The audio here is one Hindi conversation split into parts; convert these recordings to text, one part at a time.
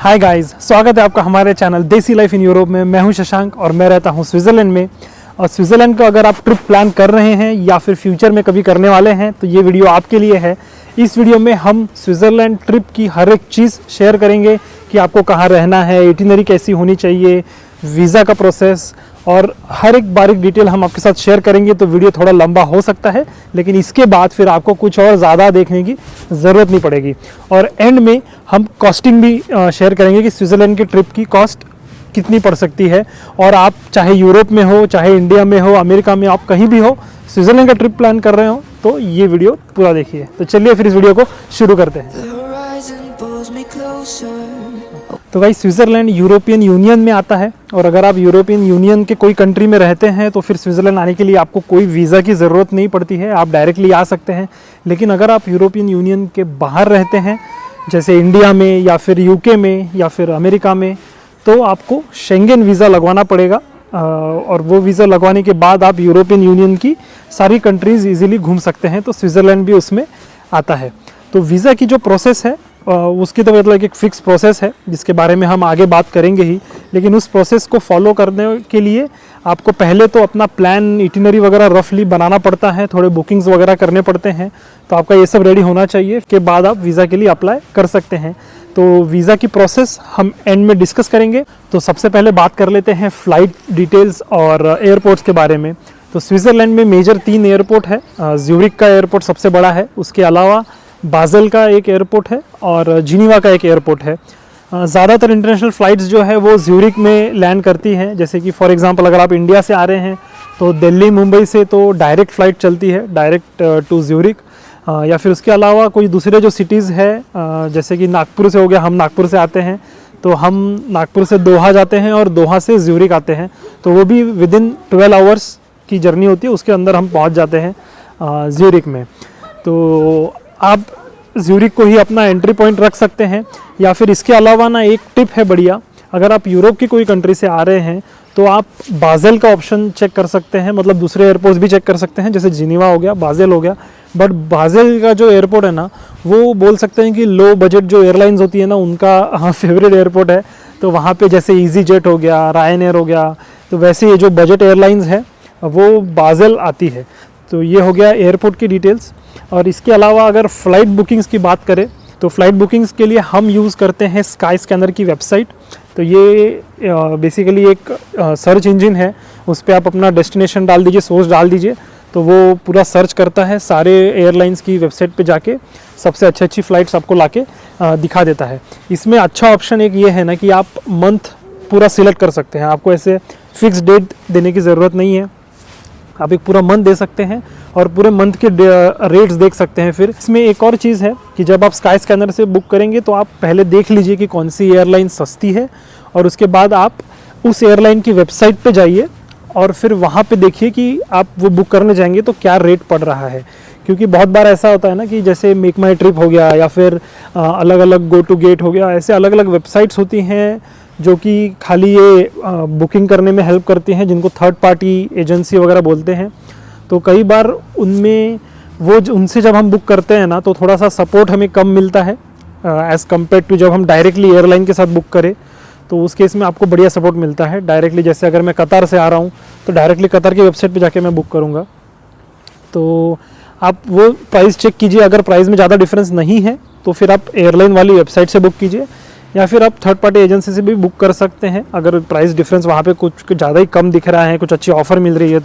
हाय गाइस, स्वागत है आपका हमारे चैनल देसी लाइफ इन यूरोप में। मैं हूं शशांक और मैं रहता हूं स्विट्ज़रलैंड में। और स्विट्ज़रलैंड का अगर आप ट्रिप प्लान कर रहे हैं या फिर फ्यूचर में कभी करने वाले हैं तो ये वीडियो आपके लिए है। इस वीडियो में हम स्विट्ज़रलैंड ट्रिप की हर एक चीज़ शेयर करेंगे कि आपको कहाँ रहना है, इटिनरी कैसी होनी चाहिए, वीज़ा का प्रोसेस और हर एक बारीक डिटेल हम आपके साथ शेयर करेंगे। तो वीडियो थोड़ा लंबा हो सकता है, लेकिन इसके बाद फिर आपको कुछ और ज़्यादा देखने की ज़रूरत नहीं पड़ेगी। और एंड में हम कॉस्टिंग भी शेयर करेंगे कि स्विट्ज़रलैंड की ट्रिप की कॉस्ट कितनी पड़ सकती है। और आप चाहे यूरोप में हो, चाहे इंडिया में हो, अमेरिका में, आप कहीं भी हो, स्विट्ज़रलैंड का ट्रिप प्लान कर रहे हो तो ये वीडियो पूरा देखिए। तो चलिए फिर इस वीडियो को शुरू करते हैं। तो भाई स्विट्ज़रलैंड यूरोपियन यूनियन में आता है और अगर आप यूरोपियन यूनियन के कोई कंट्री में रहते हैं तो फिर स्विट्ज़रलैंड आने के लिए आपको कोई वीज़ा की ज़रूरत नहीं पड़ती है, आप डायरेक्टली आ सकते हैं। लेकिन अगर आप यूरोपियन यूनियन के बाहर रहते हैं, जैसे इंडिया में या फिर यूके में या फिर अमेरिका में, तो आपको शेंगन वीज़ा लगवाना पड़ेगा। और वो वीज़ा लगवाने के बाद आप यूरोपियन यूनियन की सारी कंट्रीज़ ईजिली घूम सकते हैं। तो स्विट्ज़रलैंड भी उसमें आता है। तो वीज़ा की जो प्रोसेस है उसकी तो मतलब एक फ़िक्स प्रोसेस है जिसके बारे में हम आगे बात करेंगे ही। लेकिन उस प्रोसेस को फॉलो करने के लिए आपको पहले तो अपना प्लान, इटिनरी वगैरह रफली बनाना पड़ता है, थोड़े बुकिंग्स वगैरह करने पड़ते हैं। तो आपका ये सब रेडी होना चाहिए, के बाद आप वीज़ा के लिए अप्लाई कर सकते हैं। तो वीज़ा की प्रोसेस हम एंड में डिस्कस करेंगे। तो सबसे पहले बात कर लेते हैं फ़्लाइट डिटेल्स और एयरपोर्ट्स के बारे में। तो स्विट्ज़रलैंड में मेजर 3 एयरपोर्ट है। ज्यूरिक का एयरपोर्ट सबसे बड़ा है, उसके अलावा बाज़ल का एक एयरपोर्ट है और जिनीवा का एक एयरपोर्ट है। ज़्यादातर इंटरनेशनल फ़्लाइट्स जो है वो ज्यूरिक में लैंड करती हैं। जैसे कि फॉर एग्जांपल अगर आप इंडिया से आ रहे हैं तो दिल्ली मुंबई से तो डायरेक्ट फ़्लाइट चलती है, डायरेक्ट टू ज्यूरिक। या फिर उसके अलावा कोई दूसरे जो सिटीज़ है, जैसे कि नागपुर से हो गया, हम नागपुर से आते हैं तो हम नागपुर से दोहा जाते हैं और दोहा से ज्यूरिक आते हैं। तो वो भी विदिन 12 आवर्स की जर्नी होती है, उसके अंदर हम पहुँच जाते हैं ज्यूरिक में। तो आप ज्यूरिक को ही अपना एंट्री पॉइंट रख सकते हैं। या फिर इसके अलावा ना एक टिप है बढ़िया, अगर आप यूरोप की कोई कंट्री से आ रहे हैं तो आप बाज़ल का ऑप्शन चेक कर सकते हैं, मतलब दूसरे एयरपोर्ट्स भी चेक कर सकते हैं, जैसे जिनीवा हो गया, बाज़ल हो गया। बट बाज़ल का जो एयरपोर्ट है ना, वो बोल सकते हैं कि लो बजट जो एयरलाइंस होती है ना, उनका फेवरेट एयरपोर्ट है। तो वहाँ पे जैसे ईजी जेट हो गया, रायन हो गया, तो वैसे ये जो बजट एयरलाइंस है वो बाज़ल आती है। तो ये हो गया एयरपोर्ट की डिटेल्स। और इसके अलावा अगर फ़्लाइट बुकिंग्स की बात करें तो फ़्लाइट बुकिंग्स के लिए हम यूज़ करते हैं स्काई स्कैनर की वेबसाइट। तो ये बेसिकली एक सर्च इंजन है, उस पर आप अपना डेस्टिनेशन डाल दीजिए, सोर्स डाल दीजिए, तो वो पूरा सर्च करता है, सारे एयरलाइंस की वेबसाइट पे जाके सबसे अच्छी फ़्लाइट्स आपको लाके दिखा देता है। इसमें अच्छा ऑप्शन एक ये है ना कि आप मंथ पूरा सिलेक्ट कर सकते हैं, आपको ऐसे फ़िक्स डेट देने की ज़रूरत नहीं है, आप एक पूरा मंथ दे सकते हैं और पूरे मंथ के रेट्स देख सकते हैं। फिर इसमें एक और चीज़ है कि जब आप स्काई स्कैनर से बुक करेंगे तो आप पहले देख लीजिए कि कौन सी एयरलाइन सस्ती है और उसके बाद आप उस एयरलाइन की वेबसाइट पे जाइए और फिर वहाँ पे देखिए कि आप वो बुक करने जाएंगे तो क्या रेट पड़ रहा है। क्योंकि बहुत बार ऐसा होता है ना कि जैसे मेक माई ट्रिप हो गया या फिर अलग अलग गो टू गेट हो गया, ऐसे अलग अलग वेबसाइट्स होती हैं जो कि खाली ये बुकिंग करने में हेल्प करती हैं, जिनको थर्ड पार्टी एजेंसी वगैरह बोलते हैं। तो कई बार उनमें उनसे जब हम बुक करते हैं ना तो थोड़ा सा सपोर्ट हमें कम मिलता है एज़ कम्पेयर टू जब हम डायरेक्टली एयरलाइन के साथ बुक करें। तो उस केस में आपको बढ़िया सपोर्ट मिलता है डायरेक्टली। जैसे अगर मैं कतर से आ रहा हूँ तो डायरेक्टली कतर की वेबसाइट पे जाके मैं बुक करूँगा। तो आप वो प्राइस चेक कीजिए, अगर प्राइस में ज़्यादा डिफरेंस नहीं है तो फिर आप एयरलाइन वाली वेबसाइट से बुक कीजिए, या फिर आप थर्ड पार्टी एजेंसी से भी बुक कर सकते हैं अगर प्राइस डिफरेंस वहाँ पे कुछ ज़्यादा ही कम दिख रहा है, कुछ अच्छी ऑफ़र मिल रही है।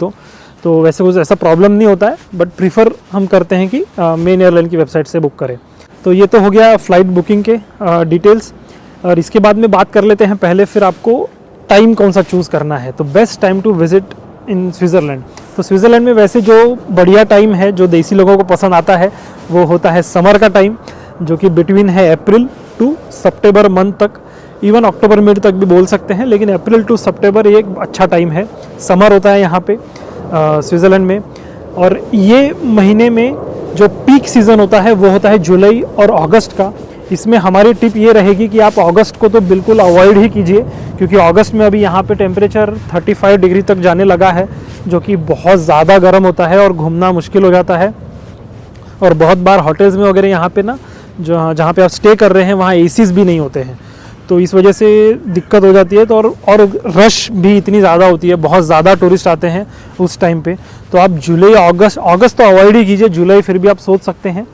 तो वैसे कुछ ऐसा प्रॉब्लम नहीं होता है, बट प्रीफर हम करते हैं कि मेन एयरलाइन की वेबसाइट से बुक करें। तो ये तो हो गया फ़्लाइट बुकिंग के डिटेल्स। और इसके बाद में बात कर लेते हैं पहले फिर आपको टाइम कौन सा चूज़ करना है। तो best time to visit in Switzerland. तो स्विट्ज़रलैंड में वैसे जो बढ़िया टाइम है जो देसी लोगों को पसंद आता है वो होता है समर का टाइम, जो कि बिटवीन है अप्रैल टू सितंबर मंथ तक, इवन अक्टूबर मिड तक भी बोल सकते हैं, लेकिन अप्रैल टू सितंबर ये एक अच्छा टाइम है, समर होता है यहाँ पे स्विट्ज़रलैंड में। और ये महीने में जो पीक सीज़न होता है वो होता है जुलाई और अगस्त का। इसमें हमारी टिप ये रहेगी कि आप अगस्त को तो बिल्कुल अवॉइड ही कीजिए, क्योंकि अगस्त में अभी यहाँ पे टेम्परेचर 35 डिग्री तक जाने लगा है, जो कि बहुत ज़्यादा गर्म होता है और घूमना मुश्किल हो जाता है। और बहुत बार होटल्स में वगैरह यहाँ पे ना जहाँ पे आप स्टे कर रहे हैं वहाँ एसीज़ भी नहीं होते हैं। तो इस वजह से दिक्कत हो जाती है। तो और रश भी इतनी ज़्यादा होती है, बहुत ज़्यादा टूरिस्ट आते हैं उस टाइम पे। तो आप जुलाई अगस्त तो अवॉइड ही कीजिए, जुलाई फिर भी आप सोच सकते हैं,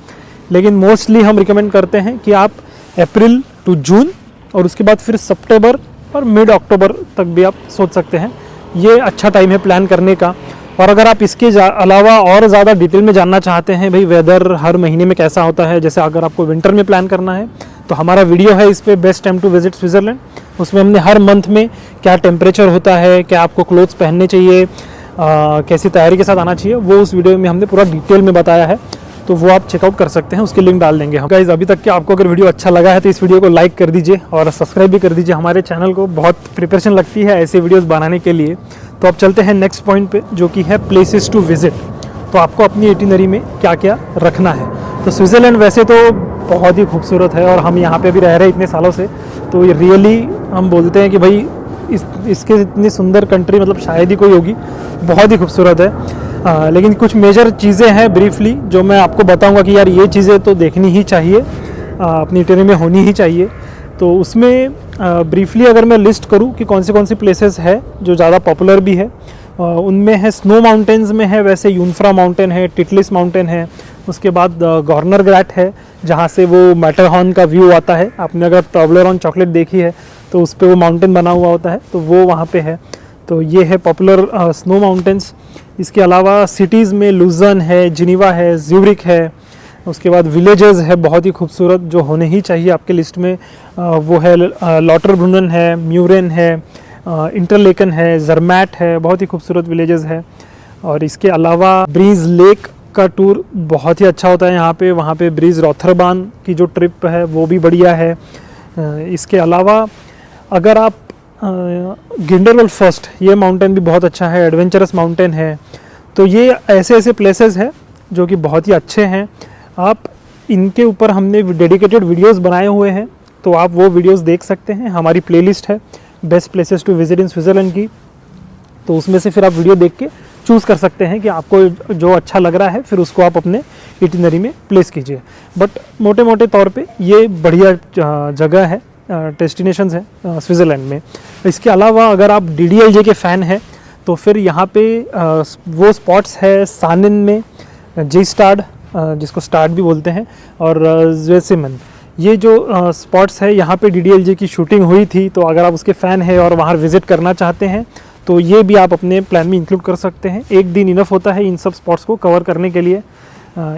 लेकिन मोस्टली हम रिकमेंड करते हैं कि आप अप्रैल टू जून और उसके बाद फिर सितंबर और मिड अक्टूबर तक भी आप सोच सकते हैं। ये अच्छा टाइम है प्लान करने का। और अगर आप इसके अलावा और ज़्यादा डिटेल में जानना चाहते हैं भाई वेदर हर महीने में कैसा होता है, जैसे अगर आपको विंटर में प्लान करना है तो हमारा वीडियो है इस पर, best time to visit Switzerland. उसमें हमने हर मंथ में क्या टेम्परेचर होता है, क्या आपको क्लोथ्स पहनने चाहिए, कैसी तैयारी के साथ आना चाहिए, वो उस वीडियो में हमने पूरा डिटेल में बताया है। तो वो आप चेकआउट कर सकते हैं, उसकी लिंक डाल देंगे हम। गाइस अभी तक के आपको अगर वीडियो अच्छा लगा है तो इस वीडियो को लाइक कर दीजिए और सब्सक्राइब भी कर दीजिए। हमारे चैनल को बहुत प्रिपरेशन लगती है ऐसे वीडियोस बनाने के लिए। तो अब चलते हैं नेक्स्ट पॉइंट पे, जो कि है प्लेसेस टू विजिट। तो आपको अपनी इटिनरी में क्या क्या रखना है। तो स्विट्ज़रलैंड वैसे तो बहुत ही खूबसूरत है और हम यहाँ पे भी रह रहे हैं इतने सालों से, तो ये रियली हम बोलते हैं कि भाई इसके इतनी सुंदर कंट्री मतलब शायद ही कोई होगी, बहुत ही खूबसूरत है। लेकिन कुछ मेजर चीज़ें हैं ब्रीफली जो मैं आपको बताऊंगा कि यार ये चीज़ें तो देखनी ही चाहिए, अपनी इटिनरी में होनी ही चाहिए। तो उसमें ब्रीफली अगर मैं लिस्ट करूं कि कौन सी प्लेसेस है जो ज़्यादा पॉपुलर भी है, उनमें है स्नो माउंटेन्स में है वैसे यूनफ्रा माउंटेन है, टिटलिस माउंटेन है, उसके बाद गवर्नर ग्रैट है जहाँ से वो मैटरहॉर्न का व्यू आता है। आपने अगर टॉबलेरोन चॉकलेट देखी है तो उस पर वो माउंटेन बना हुआ होता है, तो वो वहाँ पे है। तो ये है पॉपुलर स्नो माउंटेन्स। इसके अलावा सिटीज़ में लुजर्न है, जिनीवा है, ज्यूरिक है। उसके बाद विलेजेस है बहुत ही खूबसूरत जो होने ही चाहिए आपके लिस्ट में, वो है लॉटरब्रुनन है, म्यूरेन है, इंटरलेकन है, जरमैट है, बहुत ही खूबसूरत विलेजेस है। और इसके अलावा ब्रीज लेक का टूर बहुत ही अच्छा होता है यहाँ पे। वहाँ पे ब्रीज रॉथरबान की जो ट्रिप है वो भी बढ़िया है। इसके अलावा अगर आप गिंडरवल फर्स्ट, ये माउंटेन भी बहुत अच्छा है, एडवेंचरस माउंटेन है। तो ये ऐसे प्लेसेस हैं जो कि बहुत ही अच्छे हैं। आप इनके ऊपर हमने डेडिकेटेड वीडियोस बनाए हुए हैं, तो आप वो वीडियोस देख सकते हैं। हमारी प्लेलिस्ट है best places to visit in Switzerland की, तो उसमें से फिर आप वीडियो देख के चूज़ कर सकते हैं कि आपको जो अच्छा लग रहा है फिर उसको आप अपने इटिनरी में प्लेस कीजिए। बट मोटे मोटे तौर पे ये बढ़िया जगह है, डेस्टिनेशंस है स्विट्ज़रलैंड में। इसके अलावा अगर आप DDLJ के फ़ैन हैं तो फिर यहाँ पे वो स्पॉट्स है सानिन में, जेस्टाड जिसको स्टार्ट भी बोलते हैं, और ज़्वेसिमन। ये जो स्पॉट्स है यहाँ पे DDLJ की शूटिंग हुई थी। तो अगर आप उसके फ़ैन हैं और वहाँ विज़िट करना चाहते हैं तो ये भी आप अपने प्लान में इंक्लूड कर सकते हैं। एक दिन इनफ होता है इन सब स्पॉट्स को कवर करने के लिए।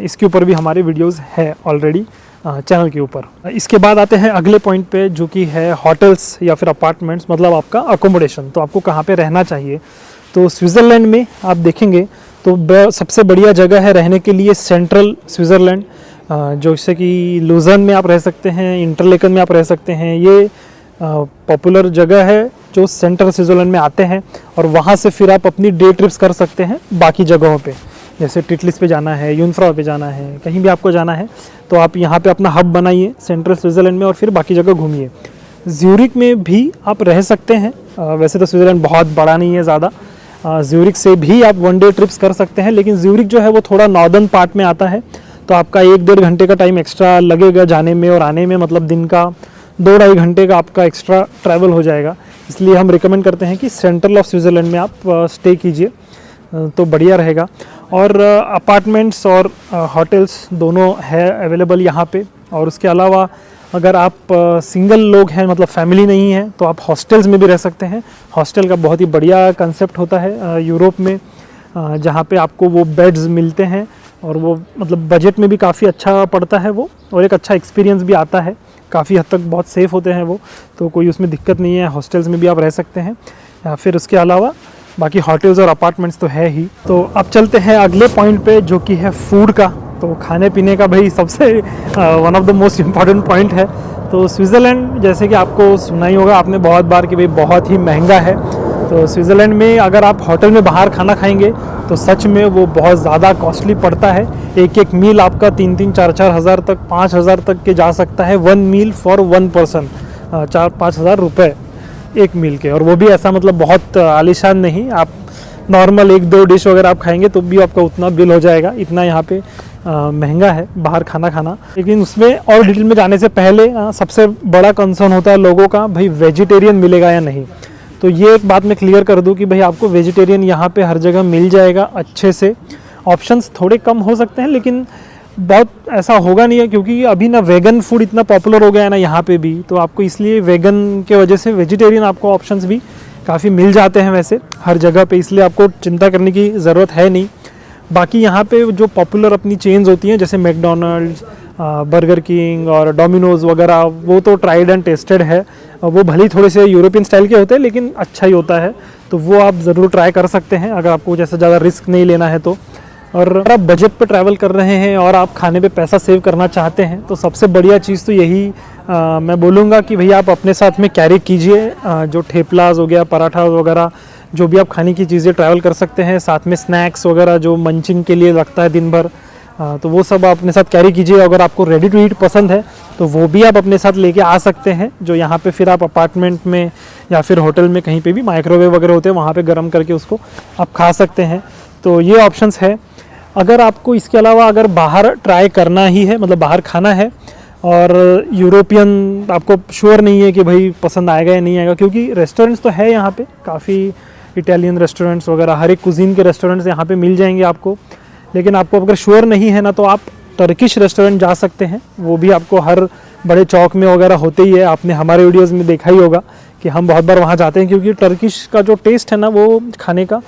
इसके ऊपर भी हमारे वीडियोस है ऑलरेडी चैनल के ऊपर। इसके बाद आते हैं अगले पॉइंट पे, जो कि है होटल्स या फिर अपार्टमेंट्स, मतलब आपका अकोमोडेशन। तो आपको कहाँ पे रहना चाहिए। तो स्विट्ज़रलैंड में आप देखेंगे तो सबसे बढ़िया जगह है रहने के लिए सेंट्रल स्विट्ज़रलैंड, जैसे कि लुजर्न में आप रह सकते हैं, इंटरलेकन में आप रह सकते हैं। ये पॉपुलर जगह है जो सेंट्रल स्विट्ज़रलैंड में आते हैं, और वहाँ से फिर आप अपनी डे ट्रिप्स कर सकते हैं बाकी जगहों पे, जैसे टिटलिस पे जाना है, यूनफ्रा पे जाना है, कहीं भी आपको जाना है तो आप यहाँ पे अपना हब बनाइए सेंट्रल स्विट्ज़रलैंड में और फिर बाकी जगह घूमिए। ज्यूरिक में भी आप रह सकते हैं। वैसे तो स्विट्ज़रलैंड बहुत बड़ा नहीं है ज़्यादा, ज्यूरिक से भी आप वन डे ट्रिप्स कर सकते हैं, लेकिन ज्यूरिक जो है वो थोड़ा नॉर्दर्न पार्ट में आता है, तो आपका 1-1.5 घंटे का टाइम एक्स्ट्रा लगेगा जाने में और आने में, मतलब दिन का 2-2.5 घंटे का आपका एक्स्ट्रा ट्रैवल हो जाएगा। इसलिए हम रिकमेंड करते हैं कि सेंट्रल ऑफ स्विट्ज़रलैंड में आप स्टे कीजिए तो बढ़िया रहेगा। और अपार्टमेंट्स और होटल्स दोनों है अवेलेबल यहाँ पे। और उसके अलावा अगर आप सिंगल लोग हैं, मतलब फैमिली नहीं है, तो आप हॉस्टल्स में भी रह सकते हैं। हॉस्टल का बहुत ही बढ़िया कंसेप्ट होता है यूरोप में, जहाँ पे आपको वो बेड्स मिलते हैं और वो मतलब बजट में भी काफ़ी अच्छा पड़ता है वो, और एक अच्छा एक्सपीरियंस भी आता है। काफ़ी हद तक बहुत सेफ़ होते हैं वो, तो कोई उसमें दिक्कत नहीं है। हॉस्टल्स में भी आप रह सकते हैं, या फिर उसके अलावा बाकी होटल्स और अपार्टमेंट्स तो है ही। तो अब चलते हैं अगले पॉइंट पे, जो कि है फूड का। तो खाने पीने का भाई सबसे one of the most important point है। तो स्विट्ज़रलैंड जैसे कि आपको सुना ही होगा आपने बहुत बार कि भाई बहुत ही महंगा है। तो स्विट्ज़रलैंड में अगर आप होटल में बाहर खाना खाएंगे तो सच में वो बहुत ज़्यादा कॉस्टली पड़ता है। एक मील आपका 3-3, 4-4 हज़ार तक, 5 हज़ार तक के जा सकता है। 1 मील फॉर 1 पर्सन, 4-5 हज़ार रुपये एक मील के, और वो भी ऐसा मतलब बहुत आलीशान नहीं। आप नॉर्मल 1-2 डिश वगैरह आप खाएंगे तो भी आपका उतना बिल हो जाएगा। इतना यहाँ पे महंगा है बाहर खाना खाना। लेकिन उसमें और डिटेल में जाने से पहले सबसे बड़ा कंसर्न होता है लोगों का, भाई वेजिटेरियन मिलेगा या नहीं। तो ये एक बात मैं क्लियर कर दूं कि भाई आपको वेजिटेरियन यहाँ पे हर जगह मिल जाएगा अच्छे से। ऑप्शंस थोड़े कम हो सकते हैं लेकिन बहुत ऐसा होगा नहीं है, क्योंकि अभी ना वेगन फूड इतना पॉपुलर हो गया है ना यहाँ पे भी, तो आपको इसलिए वेगन के वजह से वेजिटेरियन आपको ऑप्शंस भी काफ़ी मिल जाते हैं वैसे हर जगह पे, इसलिए आपको चिंता करने की ज़रूरत है नहीं। बाकी यहाँ पे जो पॉपुलर अपनी चेन्स होती हैं जैसे मैकडोनल्ड्स, बर्गर किंग और डोमिनोज़ वगैरह, वो तो ट्राइड एंड टेस्टेड है। वो भले ही थोड़े से यूरोपियन स्टाइल के होते हैं लेकिन अच्छा ही होता है, तो वो आप ज़रूर ट्राई कर सकते हैं अगर आपको जैसे ज़्यादा रिस्क नहीं लेना है तो। और अगर आप बजट पे ट्रैवल कर रहे हैं और आप खाने पे पैसा सेव करना चाहते हैं तो सबसे बढ़िया चीज़ तो यही मैं बोलूँगा कि भैया आप अपने साथ में कैरी कीजिए जो ठेपलाज हो गया, पराठा वगैरह, जो भी आप खाने की चीज़ें ट्रैवल कर सकते हैं, साथ में स्नैक्स वगैरह जो मंचिंग के लिए लगता है दिन भर, तो वो सब आप अपने साथ कैरी कीजिए। अगर आपको रेडी टू ईट पसंद है तो वो भी आप अपने साथ लेके आ सकते हैं, जो यहाँ पे फिर आप अपार्टमेंट में या फिर होटल में कहीं पे भी माइक्रोवेव वगैरह होते हैं वहाँ पे गर्म करके उसको आप खा सकते हैं। तो ये ऑप्शंस है। अगर आपको इसके अलावा अगर बाहर ट्राई करना ही है, मतलब बाहर खाना है और यूरोपियन आपको श्योर नहीं है कि भाई पसंद आएगा या नहीं आएगा, क्योंकि रेस्टोरेंट्स तो है यहाँ पे काफ़ी, इटालियन रेस्टोरेंट्स वगैरह हर एक कुजीन के रेस्टोरेंट्स यहाँ पे मिल जाएंगे आपको। लेकिन आपको अगर श्योर नहीं है ना तो आप टर्किश रेस्टोरेंट जा सकते हैं, वो भी आपको हर बड़े चौक में वगैरह होते ही है। आपने हमारे वीडियोज़ में देखा ही होगा कि हम बहुत बार वहाँ जाते हैं, क्योंकि टर्किश का जो टेस्ट है ना वो खाने का,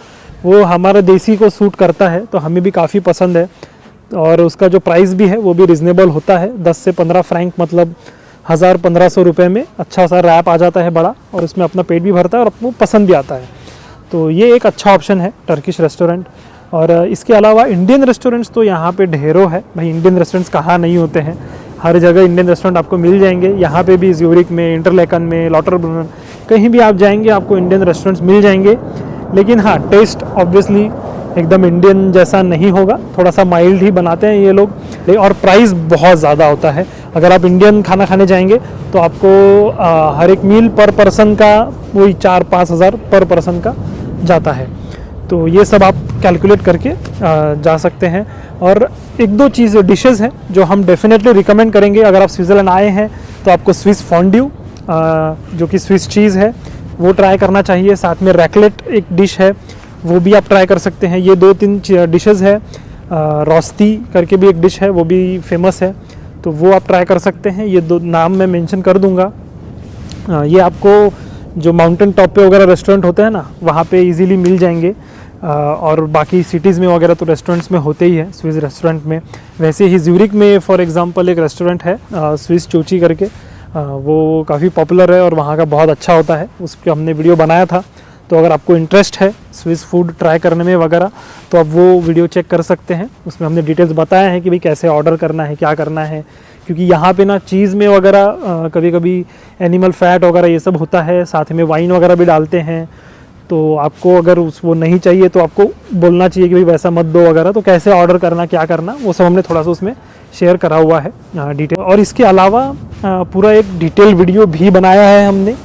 वो हमारे देसी को सूट करता है, तो हमें भी काफ़ी पसंद है। और उसका जो प्राइस भी है वो भी रिजनेबल होता है, 10 से 15 फ्रैंक, मतलब 1000-1500 रुपये में अच्छा सा रैप आ जाता है बड़ा, और उसमें अपना पेट भी भरता है और आपको पसंद भी आता है। तो ये एक अच्छा ऑप्शन है टर्किश रेस्टोरेंट। और इसके अलावा इंडियन रेस्टोरेंट्स तो यहाँ पे ढेरों है भाई, इंडियन रेस्टोरेंट्स कहाँ नहीं होते हैं, हर जगह इंडियन रेस्टोरेंट आपको मिल जाएंगे। यहाँ पे भी ज्यूरिक में, इंटरलेकन में, लॉटरब्रुनन, कहीं भी आप जाएंगे आपको इंडियन रेस्टोरेंट्स मिल जाएंगे। लेकिन हाँ, टेस्ट ऑब्वियसली एकदम इंडियन जैसा नहीं होगा, थोड़ा सा माइल्ड ही बनाते हैं ये लोग, और प्राइस बहुत ज़्यादा होता है। अगर आप इंडियन खाना खाने जाएंगे तो आपको हर एक मील पर पर्सन का वही 4-5 हज़ार पर पर्सन का जाता है। तो ये सब आप कैलकुलेट करके जा सकते हैं। और एक दो चीज़ डिशेज़ हैं जो हम डेफिनेटली रिकमेंड करेंगे अगर आप स्विट्ज़रलैंड आए हैं, तो आपको स्विस फॉन्ड्यू जो कि स्विस चीज़ है वो ट्राई करना चाहिए। साथ में रैकलेट एक डिश है, वो भी आप ट्राई कर सकते हैं। ये 2-3 डिशेज़ है। रोस्ती करके भी एक डिश है, वो भी फेमस है, तो वो आप ट्राई कर सकते हैं। ये 2 नाम मैं मेंशन कर दूंगा। ये आपको जो माउंटेन टॉप पे वगैरह रेस्टोरेंट होते हैं ना, वहाँ पे इजीली मिल जाएंगे। और बाकी सिटीज़ में वगैरह तो रेस्टोरेंट्स में होते ही है, स्विस रेस्टोरेंट में। वैसे ही ज्यूरिक में फॉर एग्जांपल एक रेस्टोरेंट है स्विस चोची करके, वो काफ़ी पॉपुलर है और वहाँ का बहुत अच्छा होता है, उसके हमने वीडियो बनाया था। तो अगर आपको इंटरेस्ट है स्विस फूड ट्राई करने में वगैरह, तो आप वो वीडियो चेक कर सकते हैं। उसमें हमने डिटेल्स बताया है कि भाई कैसे ऑर्डर करना है, क्या करना है, क्योंकि यहाँ पे ना चीज़ में वगैरह कभी कभी एनिमल फैट वगैरह ये सब होता है, साथ में वाइन वगैरह भी डालते हैं। तो आपको अगर वो नहीं चाहिए तो आपको बोलना चाहिए कि भाई वैसा मत दो वगैरह। तो कैसे ऑर्डर करना, क्या करना, वो सब हमने थोड़ा सा उसमें शेयर करा हुआ है डिटेल। और इसके अलावा पूरा एक डिटेल वीडियो भी बनाया है हमने,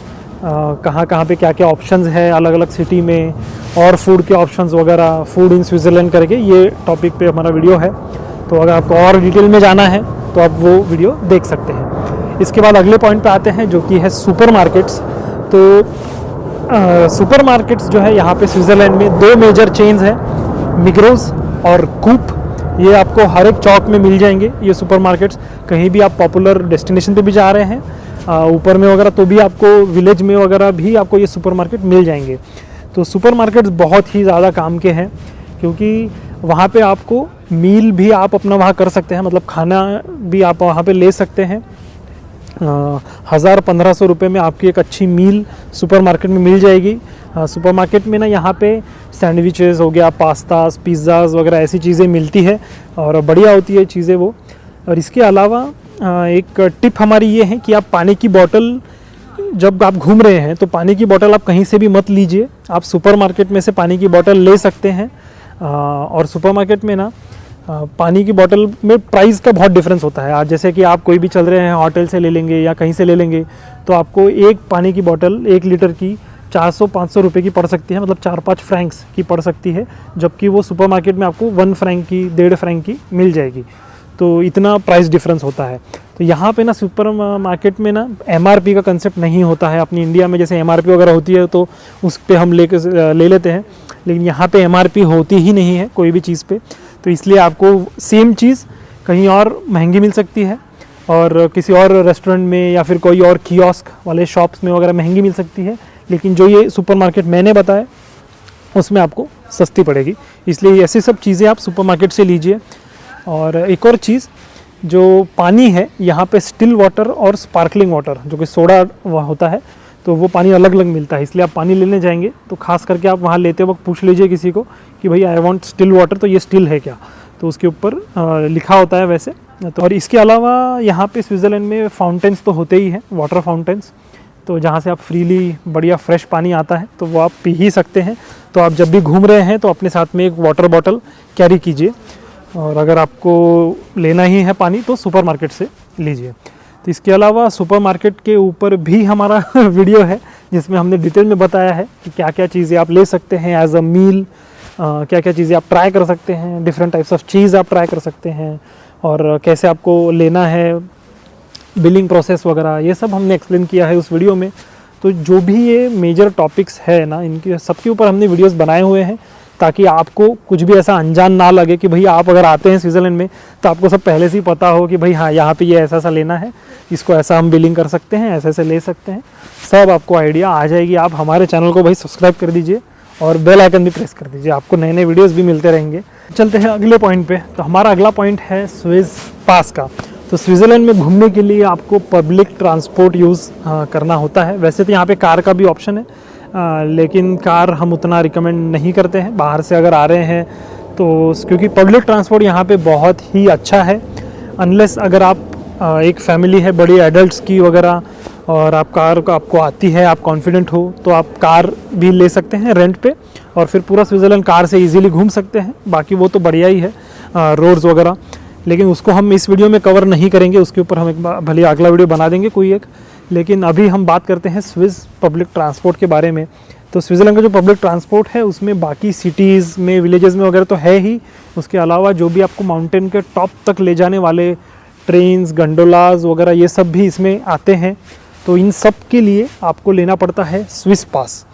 कहाँ कहाँ पे क्या क्या ऑप्शंस है अलग अलग सिटी में, और फूड के ऑप्शंस वगैरह, फूड इन स्विट्ज़रलैंड करके ये टॉपिक पे हमारा वीडियो है। तो अगर आपको और डिटेल में जाना है तो आप वो वीडियो देख सकते हैं। इसके बाद अगले पॉइंट पे आते हैं जो कि है सुपर मार्केट्स। तो सुपर मार्केट्स जो है यहाँ पे स्विट्ज़रलैंड में 2 मेजर चेन्स हैं, मिग्रोस और कूप। ये आपको हर एक चौक में मिल जाएंगे ये सुपर मार्केट्स। कहीं भी आप पॉपुलर डेस्टिनेशन पे भी जा रहे हैं ऊपर में वगैरह, तो भी आपको विलेज में वगैरह भी आपको ये सुपर मार्केट मिल जाएंगे। तो सुपर मार्केट्स बहुत ही ज़्यादा काम के हैं, क्योंकि वहाँ पे आपको मील भी आप अपना वहाँ कर सकते हैं, मतलब खाना भी आप वहाँ पे ले सकते हैं। 1000-1500 रुपये में आपकी एक अच्छी मील सुपर मार्केट में मिल जाएगी। सुपर मार्केट में ना यहाँ पे सैंडविचेस हो गया, पास्तास, पिज़्ज़ाज़ वगैरह ऐसी चीज़ें मिलती है और बढ़िया होती है चीज़ें वो। और इसके अलावा एक टिप हमारी ये है कि आप पानी की बोतल जब आप घूम रहे हैं तो पानी की बोतल आप कहीं से भी मत लीजिए, आप सुपर मार्केट में से पानी की बोतल ले सकते हैं। और सुपर मार्केट में ना पानी की बोतल में प्राइस का बहुत डिफरेंस होता है। आज जैसे कि आप कोई भी चल रहे हैं, होटल से ले लेंगे या कहीं से ले लेंगे, तो आपको एक पानी की बोतल 1 लीटर की 400-500 रुपये की पड़ सकती है, मतलब 4-5 फ्रैंक्स की पड़ सकती है, जबकि वो सुपर मार्केट में आपको 1 फ्रैंक की, 1.5 फ्रैंक की मिल जाएगी। तो इतना प्राइस डिफरेंस होता है। तो यहाँ पे ना सुपर मार्केट में ना MRP का कंसेप्ट नहीं होता है। अपनी इंडिया में जैसे MRP वगैरह होती है तो उस पर हम ले लेते हैं, लेकिन यहाँ पे MRP होती ही नहीं है कोई भी चीज़ पे। तो इसलिए आपको सेम चीज़ कहीं और महंगी मिल सकती है और किसी और रेस्टोरेंट में या फिर कोई और कियोस्क वाले शॉप्स में वगैरह महंगी मिल सकती है, लेकिन जो ये सुपर मार्केट मैंने बताया उसमें आपको सस्ती पड़ेगी। इसलिए ऐसी सब चीज़ें आप सुपर मार्केट से लीजिए। और एक और चीज़, जो पानी है यहाँ पे स्टिल वाटर और स्पार्कलिंग वाटर जो कि सोडा होता है, तो वो पानी अलग अलग मिलता है। इसलिए आप पानी लेने जाएंगे तो खास करके आप वहाँ लेते वक्त पूछ लीजिए किसी को कि भाई आई वांट स्टिल वाटर, तो ये स्टिल है क्या, तो उसके ऊपर लिखा होता है वैसे। तो और इसके अलावा यहाँ पे स्विट्ज़रलैंड में फाउंटेन्स तो होते ही हैं, वाटर फाउंटेन्स, तो जहाँ से आप फ्रीली बढ़िया फ्रेश पानी आता है तो वो आप पी ही सकते हैं। तो आप जब भी घूम रहे हैं तो अपने साथ में एक वाटर बॉटल कैरी कीजिए, और अगर आपको लेना ही है पानी तो सुपर मार्केट से लीजिए। तो इसके अलावा सुपर मार्केट के ऊपर भी हमारा वीडियो है जिसमें हमने डिटेल में बताया है कि क्या क्या चीज़ें आप ले सकते हैं एज अ मील, क्या क्या चीज़ें आप ट्राई कर सकते हैं, डिफरेंट टाइप्स ऑफ चीज़ आप ट्राई कर सकते हैं, और कैसे आपको लेना है, बिलिंग प्रोसेस वगैरह, ये सब हमने एक्सप्लेन किया है उस वीडियो में। तो जो भी ये मेजर टॉपिक्स है ना, इनके सबके ऊपर हमने वीडियोस बनाए हुए हैं ताकि आपको कुछ भी ऐसा अनजान ना लगे कि भाई आप अगर आते हैं स्विट्ज़रलैंड में तो आपको सब पहले से ही पता हो कि भाई हाँ यहाँ पे ये ऐसा ऐसा लेना है, इसको ऐसा हम बिलिंग कर सकते हैं, ऐसे ऐसे ले सकते हैं, सब आपको आइडिया आ जाएगी। आप हमारे चैनल को भाई सब्सक्राइब कर दीजिए और बेल आइकन भी प्रेस कर दीजिए, आपको नए नए वीडियोज़ भी मिलते रहेंगे। चलते हैं अगले पॉइंट पे। तो हमारा अगला पॉइंट है स्विस पास का। तो स्विट्ज़रलैंड में घूमने के लिए आपको पब्लिक ट्रांसपोर्ट यूज़ करना होता है। वैसे तो यहाँ पे कार का भी ऑप्शन है, लेकिन कार हम उतना रिकमेंड नहीं करते हैं बाहर से अगर आ रहे हैं तो, क्योंकि पब्लिक ट्रांसपोर्ट यहाँ पे बहुत ही अच्छा है। अनलेस अगर आप एक फैमिली है बड़ी एडल्ट्स की वगैरह और आप कार को आपको आती है, आप कॉन्फिडेंट हो, तो आप कार भी ले सकते हैं रेंट पे और फिर पूरा स्विट्ज़रलैंड कार से इजीली घूम सकते हैं। बाकी वो तो बढ़िया ही है रोड्स वगैरह, लेकिन उसको हम इस वीडियो में कवर नहीं करेंगे, उसके ऊपर हम एक भले अगला वीडियो बना देंगे कोई एक। लेकिन अभी हम बात करते हैं स्विस पब्लिक ट्रांसपोर्ट के बारे में। तो स्विट्ज़रलैंड का जो पब्लिक ट्रांसपोर्ट है उसमें बाकी सिटीज़ में, विलेजेस में वगैरह तो है ही, उसके अलावा जो भी आपको माउंटेन के टॉप तक ले जाने वाले ट्रेन्स, गंडोलाज वगैरह ये सब भी इसमें आते हैं। तो इन सब के लिए आपको लेना पड़ता है स्विस पास।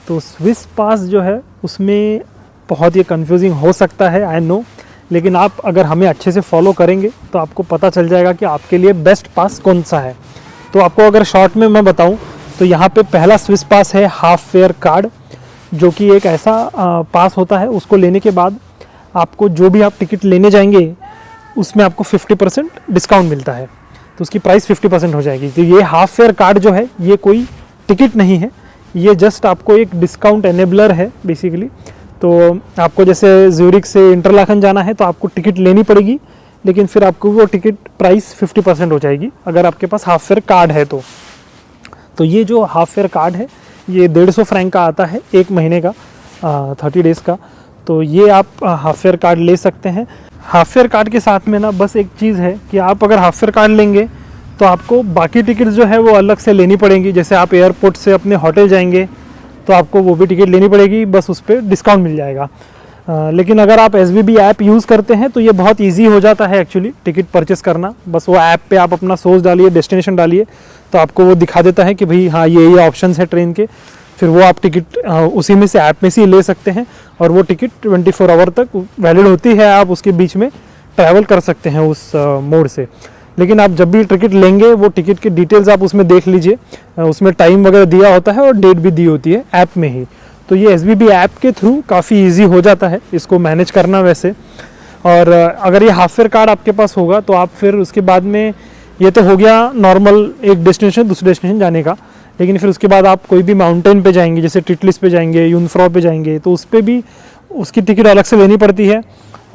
तो स्विस पास जो है उसमें बहुत ही कंफ्यूजिंग हो सकता है, आई नो, लेकिन आप अगर हमें अच्छे से फॉलो करेंगे तो आपको पता चल जाएगा कि आपके लिए बेस्ट पास कौन सा है। तो आपको अगर शॉर्ट में मैं बताऊं तो यहाँ पे पहला स्विस पास है हाफ फेयर कार्ड, जो कि एक ऐसा पास होता है, उसको लेने के बाद आपको जो भी आप टिकट लेने जाएंगे उसमें आपको 50% डिस्काउंट मिलता है, तो उसकी प्राइस 50% हो जाएगी। तो ये हाफ फेयर कार्ड जो है ये कोई टिकट नहीं है, ये जस्ट आपको एक डिस्काउंट एनेबलर है बेसिकली। तो आपको जैसे ज्यूरिक से इंटरलाखन जाना है तो आपको टिकट लेनी पड़ेगी, लेकिन फिर आपको वो टिकट प्राइस 50% हो जाएगी अगर आपके पास हाफ फेयर कार्ड है तो ये जो हाफ फेयर कार्ड है ये 150 फ्रैंक का आता है एक महीने का, 30 डेज़ का। तो ये आप हाफ फेयर कार्ड ले सकते हैं। हाफ फेयर कार्ड के साथ में ना बस एक चीज़ है कि आप अगर हाफ फेयर कार्ड लेंगे तो आपको बाकी टिकट जो है वो अलग से लेनी पड़ेंगी। जैसे आप एयरपोर्ट से अपने होटल जाएंगे तो आपको वो भी टिकट लेनी पड़ेगी, बस उस पर डिस्काउंट मिल जाएगा। लेकिन अगर आप SBB ऐप यूज़ करते हैं तो ये बहुत इजी हो जाता है एक्चुअली टिकट परचेस करना। बस वो ऐप पे आप अपना सोर्स डालिए, डेस्टिनेशन डालिए, तो आपको वो दिखा देता है कि भाई हाँ ये ऑप्शंस है ट्रेन के, फिर वो आप टिकट उसी में से ऐप में से ही ले सकते हैं और वो टिकट 24 आवर तक वैलिड होती है, आप उसके बीच में ट्रैवल कर सकते हैं उस मोड से। लेकिन आप जब भी टिकट लेंगे वो टिकट की डिटेल्स आप उसमें देख लीजिए, उसमें टाइम वगैरह दिया होता है और डेट भी दी होती है ऐप में ही। तो ये SBB ऐप के थ्रू काफ़ी इजी हो जाता है इसको मैनेज करना वैसे। और अगर ये हाफ फेयर कार्ड आपके पास होगा तो आप फिर उसके बाद में, ये तो हो गया नॉर्मल एक डेस्टिनेशन दूसरे डेस्टिनेशन जाने का, लेकिन फिर उसके बाद आप कोई भी माउंटेन पे जाएंगे, जैसे टिटलिस पे जाएंगे, यूनफ्रॉ पे जाएंगे, तो उस पर भी उसकी टिकट अलग से लेनी पड़ती है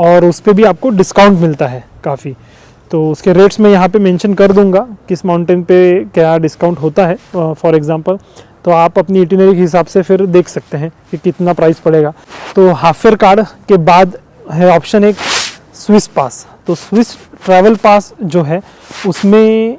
और उस पर भी आपको डिस्काउंट मिलता है काफ़ी। तो उसके रेट्स मैं यहाँ पे मेंशन कर दूंगा किस माउंटेन पे क्या डिस्काउंट होता है फॉर एग्जांपल, तो आप अपनी इटिनरी के हिसाब से फिर देख सकते हैं कि कितना प्राइस पड़ेगा। तो हाफ फेयर कार्ड के बाद है ऑप्शन एक स्विस पास। तो स्विस ट्रैवल पास जो है उसमें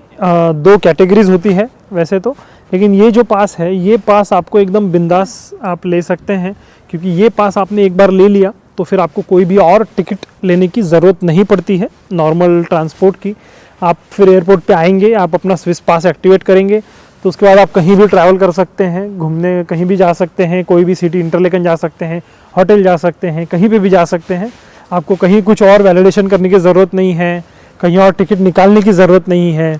2 कैटेगरीज होती है वैसे तो, लेकिन ये जो पास है ये पास आपको एकदम बिंदास आप ले सकते हैं, क्योंकि ये पास आपने एक बार ले लिया तो फिर आपको कोई भी और टिकट लेने की ज़रूरत नहीं पड़ती है नॉर्मल ट्रांसपोर्ट की। आप फिर एयरपोर्ट पे आएंगे, आप अपना स्विस पास एक्टिवेट करेंगे, तो उसके बाद आप कहीं भी ट्रैवल कर सकते हैं, घूमने कहीं भी जा सकते हैं, कोई भी सिटी इंटरलेकन जा सकते हैं, होटल जा सकते हैं, कहीं पे भी जा सकते हैं। आपको कहीं कुछ और वैलिडेशन करने की ज़रूरत नहीं है, कहीं और टिकट निकालने की ज़रूरत नहीं है।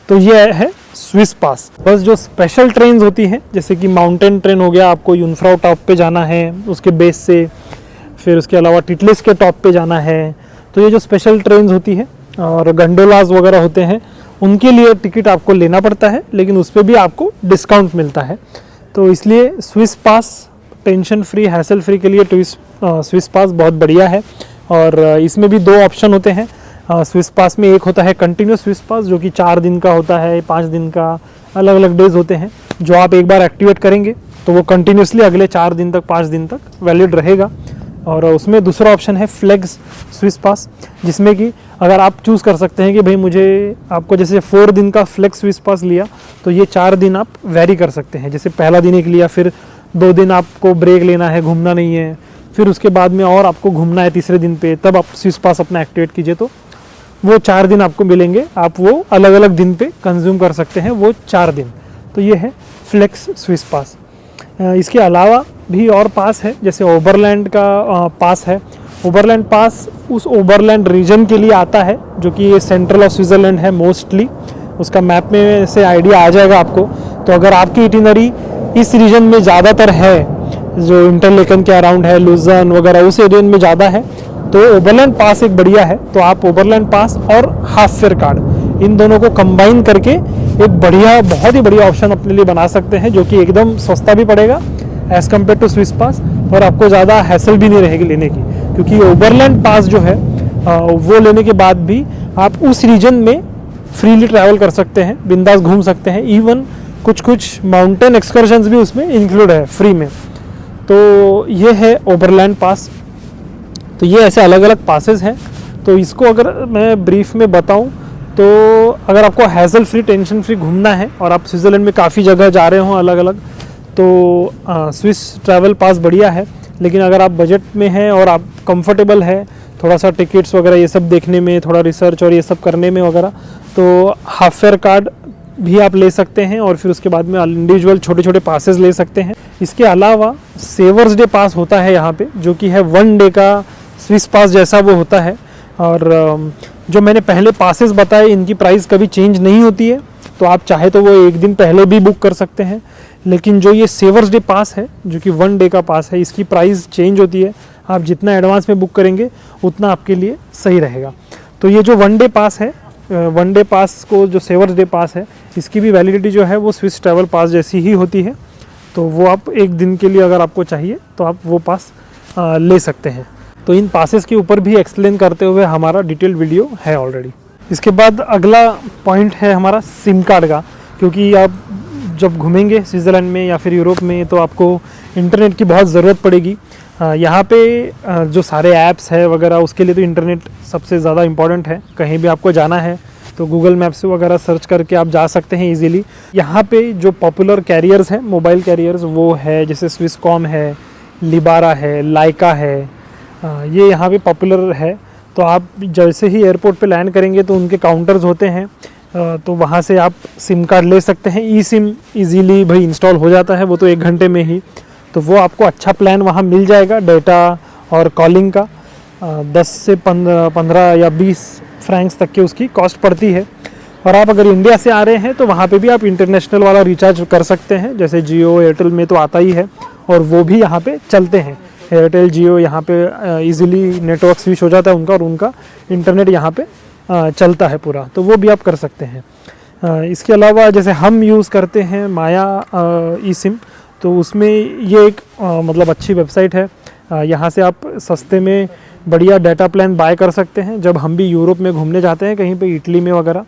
तो ये है स्विस पास। बस जो स्पेशल ट्रेन होती हैं, जैसे कि माउंटेन ट्रेन हो गया, आपको यूनफ्राउ टॉप पे जाना है उसके बेस से, फिर उसके अलावा टिटलिस के टॉप पे जाना है, तो ये जो स्पेशल ट्रेन होती है और गंडोलाज वगैरह होते हैं, उनके लिए टिकट आपको लेना पड़ता है, लेकिन उस पर भी आपको डिस्काउंट मिलता है। तो इसलिए स्विस पास टेंशन फ्री, हैसल फ्री के लिए स्विस पास बहुत बढ़िया है। और इसमें भी 2 ऑप्शन होते हैं स्विस पास में। एक होता है कंटिन्यूस स्विस पास, जो कि 4 दिन का होता है, 5 दिन का, अलग अलग डेज होते हैं, जो आप एक बार एक्टिवेट करेंगे तो वो कंटिन्यूसली अगले 4 दिन तक, 5 दिन तक वैलिड रहेगा। और उसमें दूसरा ऑप्शन है फ्लेक्स स्विस पास, जिसमें कि अगर आप चूज़ कर सकते हैं कि भाई मुझे, आपको जैसे 4 दिन का फ्लेक्स स्विस पास लिया तो ये 4 दिन आप वेरी कर सकते हैं। जैसे पहला दिन एक लिया, फिर 2 दिन आपको ब्रेक लेना है, घूमना नहीं है, फिर उसके बाद में और आपको घूमना है तीसरे दिन पे, तब आप स्विस पास अपना एक्टिवेट कीजिए, तो वो 4 दिन आपको मिलेंगे, आप वो अलग अलग दिन पे कंज्यूम कर सकते हैं वो 4 दिन। तो ये है फ्लेक्स स्विस पास। इसके अलावा भी और पास है, जैसे ओबरलैंड का पास है। ओबरलैंड पास उस ओबरलैंड रीजन के लिए आता है, जो कि ये सेंट्रल ऑफ स्विट्ज़रलैंड है मोस्टली। उसका मैप में से आइडिया आ जाएगा आपको। तो अगर आपकी इटिनरी इस रीजन में ज़्यादातर है, जो इंटरलेकन के अराउंड है, लुजर्न वगैरह उस एरिया में ज़्यादा है, तो ओबरलैंड पास एक बढ़िया है। तो आप ओबरलैंड पास और हाफ फेयर कार्ड, इन दोनों को कंबाइन करके एक बढ़िया, बहुत ही बढ़िया ऑप्शन अपने लिए बना सकते हैं, जो कि एकदम सस्ता भी पड़ेगा एज़ कम्पेयर टू स्विस पास, और आपको ज़्यादा हैसल भी नहीं रहेगी लेने की, क्योंकि ओबरलैंड पास जो है वो लेने के बाद भी आप उस रीजन में फ्रीली ट्रैवल कर सकते हैं, बिंदास घूम सकते हैं। इवन कुछ माउंटेन एक्सकर्शंस भी उसमें इंक्लूड है फ्री में। तो ये है ओबरलैंड पास। तो ये ऐसे अलग अलग पासेस हैं। तो इसको अगर मैं ब्रीफ में बताऊं, तो अगर आपको हैसल फ्री, टेंशन फ्री घूमना है और आप स्विट्ज़रलैंड में काफ़ी जगह जा रहे हो अलग अलग, तो स्विस ट्रैवल पास बढ़िया है। लेकिन अगर आप बजट में हैं और आप कंफर्टेबल है थोड़ा सा टिकट्स वगैरह ये सब देखने में, थोड़ा रिसर्च और ये सब करने में वगैरह, तो हाफ फेयर कार्ड भी आप ले सकते हैं, और फिर उसके बाद में इंडिविजुअल छोटे छोटे पासेस ले सकते हैं। इसके अलावा सेवर्स डे पास होता है यहाँ पे, जो कि है 1 डे का स्विस पास जैसा वो होता है। और जो मैंने पहले पासेस बताए, इनकी प्राइस कभी चेंज नहीं होती है, तो आप चाहे तो वो एक दिन पहले भी बुक कर सकते हैं। लेकिन जो ये सेवर्स डे पास है, जो कि 1 डे का पास है, इसकी प्राइस चेंज होती है। आप जितना एडवांस में बुक करेंगे उतना आपके लिए सही रहेगा। तो ये जो 1 डे पास है, 1 डे पास को जो सेवर्स डे पास है, इसकी भी वैलिडिटी जो है वो स्विस ट्रैवल पास जैसी ही होती है। तो वो आप एक दिन के लिए अगर आपको चाहिए तो आप वो पास ले सकते हैं। तो इन पासेस के ऊपर भी एक्सप्लेन करते हुए हमारा डिटेल वीडियो है ऑलरेडी। इसके बाद अगला पॉइंट है हमारा सिम कार्ड का, क्योंकि आप जब घूमेंगे स्विट्ज़रलैंड में या फिर यूरोप में, तो आपको इंटरनेट की बहुत ज़रूरत पड़ेगी। यहाँ पे जो सारे ऐप्स है वगैरह, उसके लिए तो इंटरनेट सबसे ज़्यादा इम्पॉर्टेंट है। कहीं भी आपको जाना है तो गूगल मैप्स वगैरह सर्च करके आप जा सकते हैं इजीली। यहाँ पे जो पॉपुलर कैरियर्स हैं, मोबाइल कैरियर्स, वो है जैसे स्विसकॉम है, लिबारा है, लाइका है, ये यहाँ पे पॉपुलर है। तो आप जैसे ही एयरपोर्ट पे लैंड करेंगे तो उनके काउंटर्स होते हैं, तो वहाँ से आप सिम कार्ड ले सकते हैं। ई सिम ईजीली भाई इंस्टॉल हो जाता है, वो तो 1 घंटे में ही। तो वो आपको अच्छा प्लान वहाँ मिल जाएगा डेटा और कॉलिंग का। 10 से 15 या 20 फ्रैंक्स तक की उसकी कॉस्ट पड़ती है। और आप अगर इंडिया से आ रहे हैं तो वहाँ पे भी आप इंटरनेशनल वाला रिचार्ज कर सकते हैं, जैसे जियो, एयरटेल में तो आता ही है, और वो भी यहाँ पे चलते हैं। एयरटेल, जियो, यहाँ पे इजीली नेटवर्क स्विच हो जाता है उनका, और उनका इंटरनेट यहाँ पे चलता है पूरा, तो वो भी आप कर सकते हैं। इसके अलावा जैसे हम यूज़ करते हैं माया ई सिम, तो उसमें ये एक मतलब अच्छी वेबसाइट है। यहाँ से आप सस्ते में बढ़िया डाटा प्लान बाय कर सकते हैं। जब हम भी यूरोप में घूमने जाते हैं कहीं पे, इटली में वगैरह,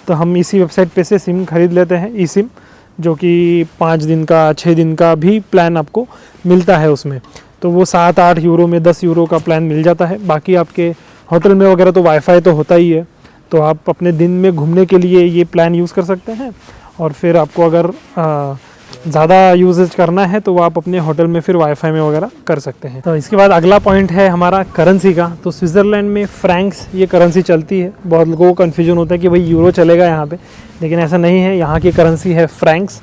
तो हम इसी वेबसाइट पे से सिम खरीद लेते हैं, ई सिम, जो कि 5 दिन का, 6 दिन का भी प्लान आपको मिलता है उसमें। तो वो 7-8 यूरो में 10 यूरो का प्लान मिल जाता है। बाकी आपके होटल में वगैरह तो वाईफाई तो होता ही है, तो आप अपने दिन में घूमने के लिए ये प्लान यूज़ कर सकते हैं। और फिर आपको अगर ज़्यादा यूजेज करना है तो वो आप अपने होटल में फिर वाईफाई में वगैरह कर सकते हैं। तो इसके बाद अगला पॉइंट है हमारा करेंसी का। तो स्विट्ज़रलैंड में फ्रैंक्स ये करेंसी चलती है। बहुत लोगों को कन्फ्यूजन होता है कि भाई यूरो चलेगा यहाँ पे, लेकिन ऐसा नहीं है। यहाँ की करेंसी है फ्रैंक्स,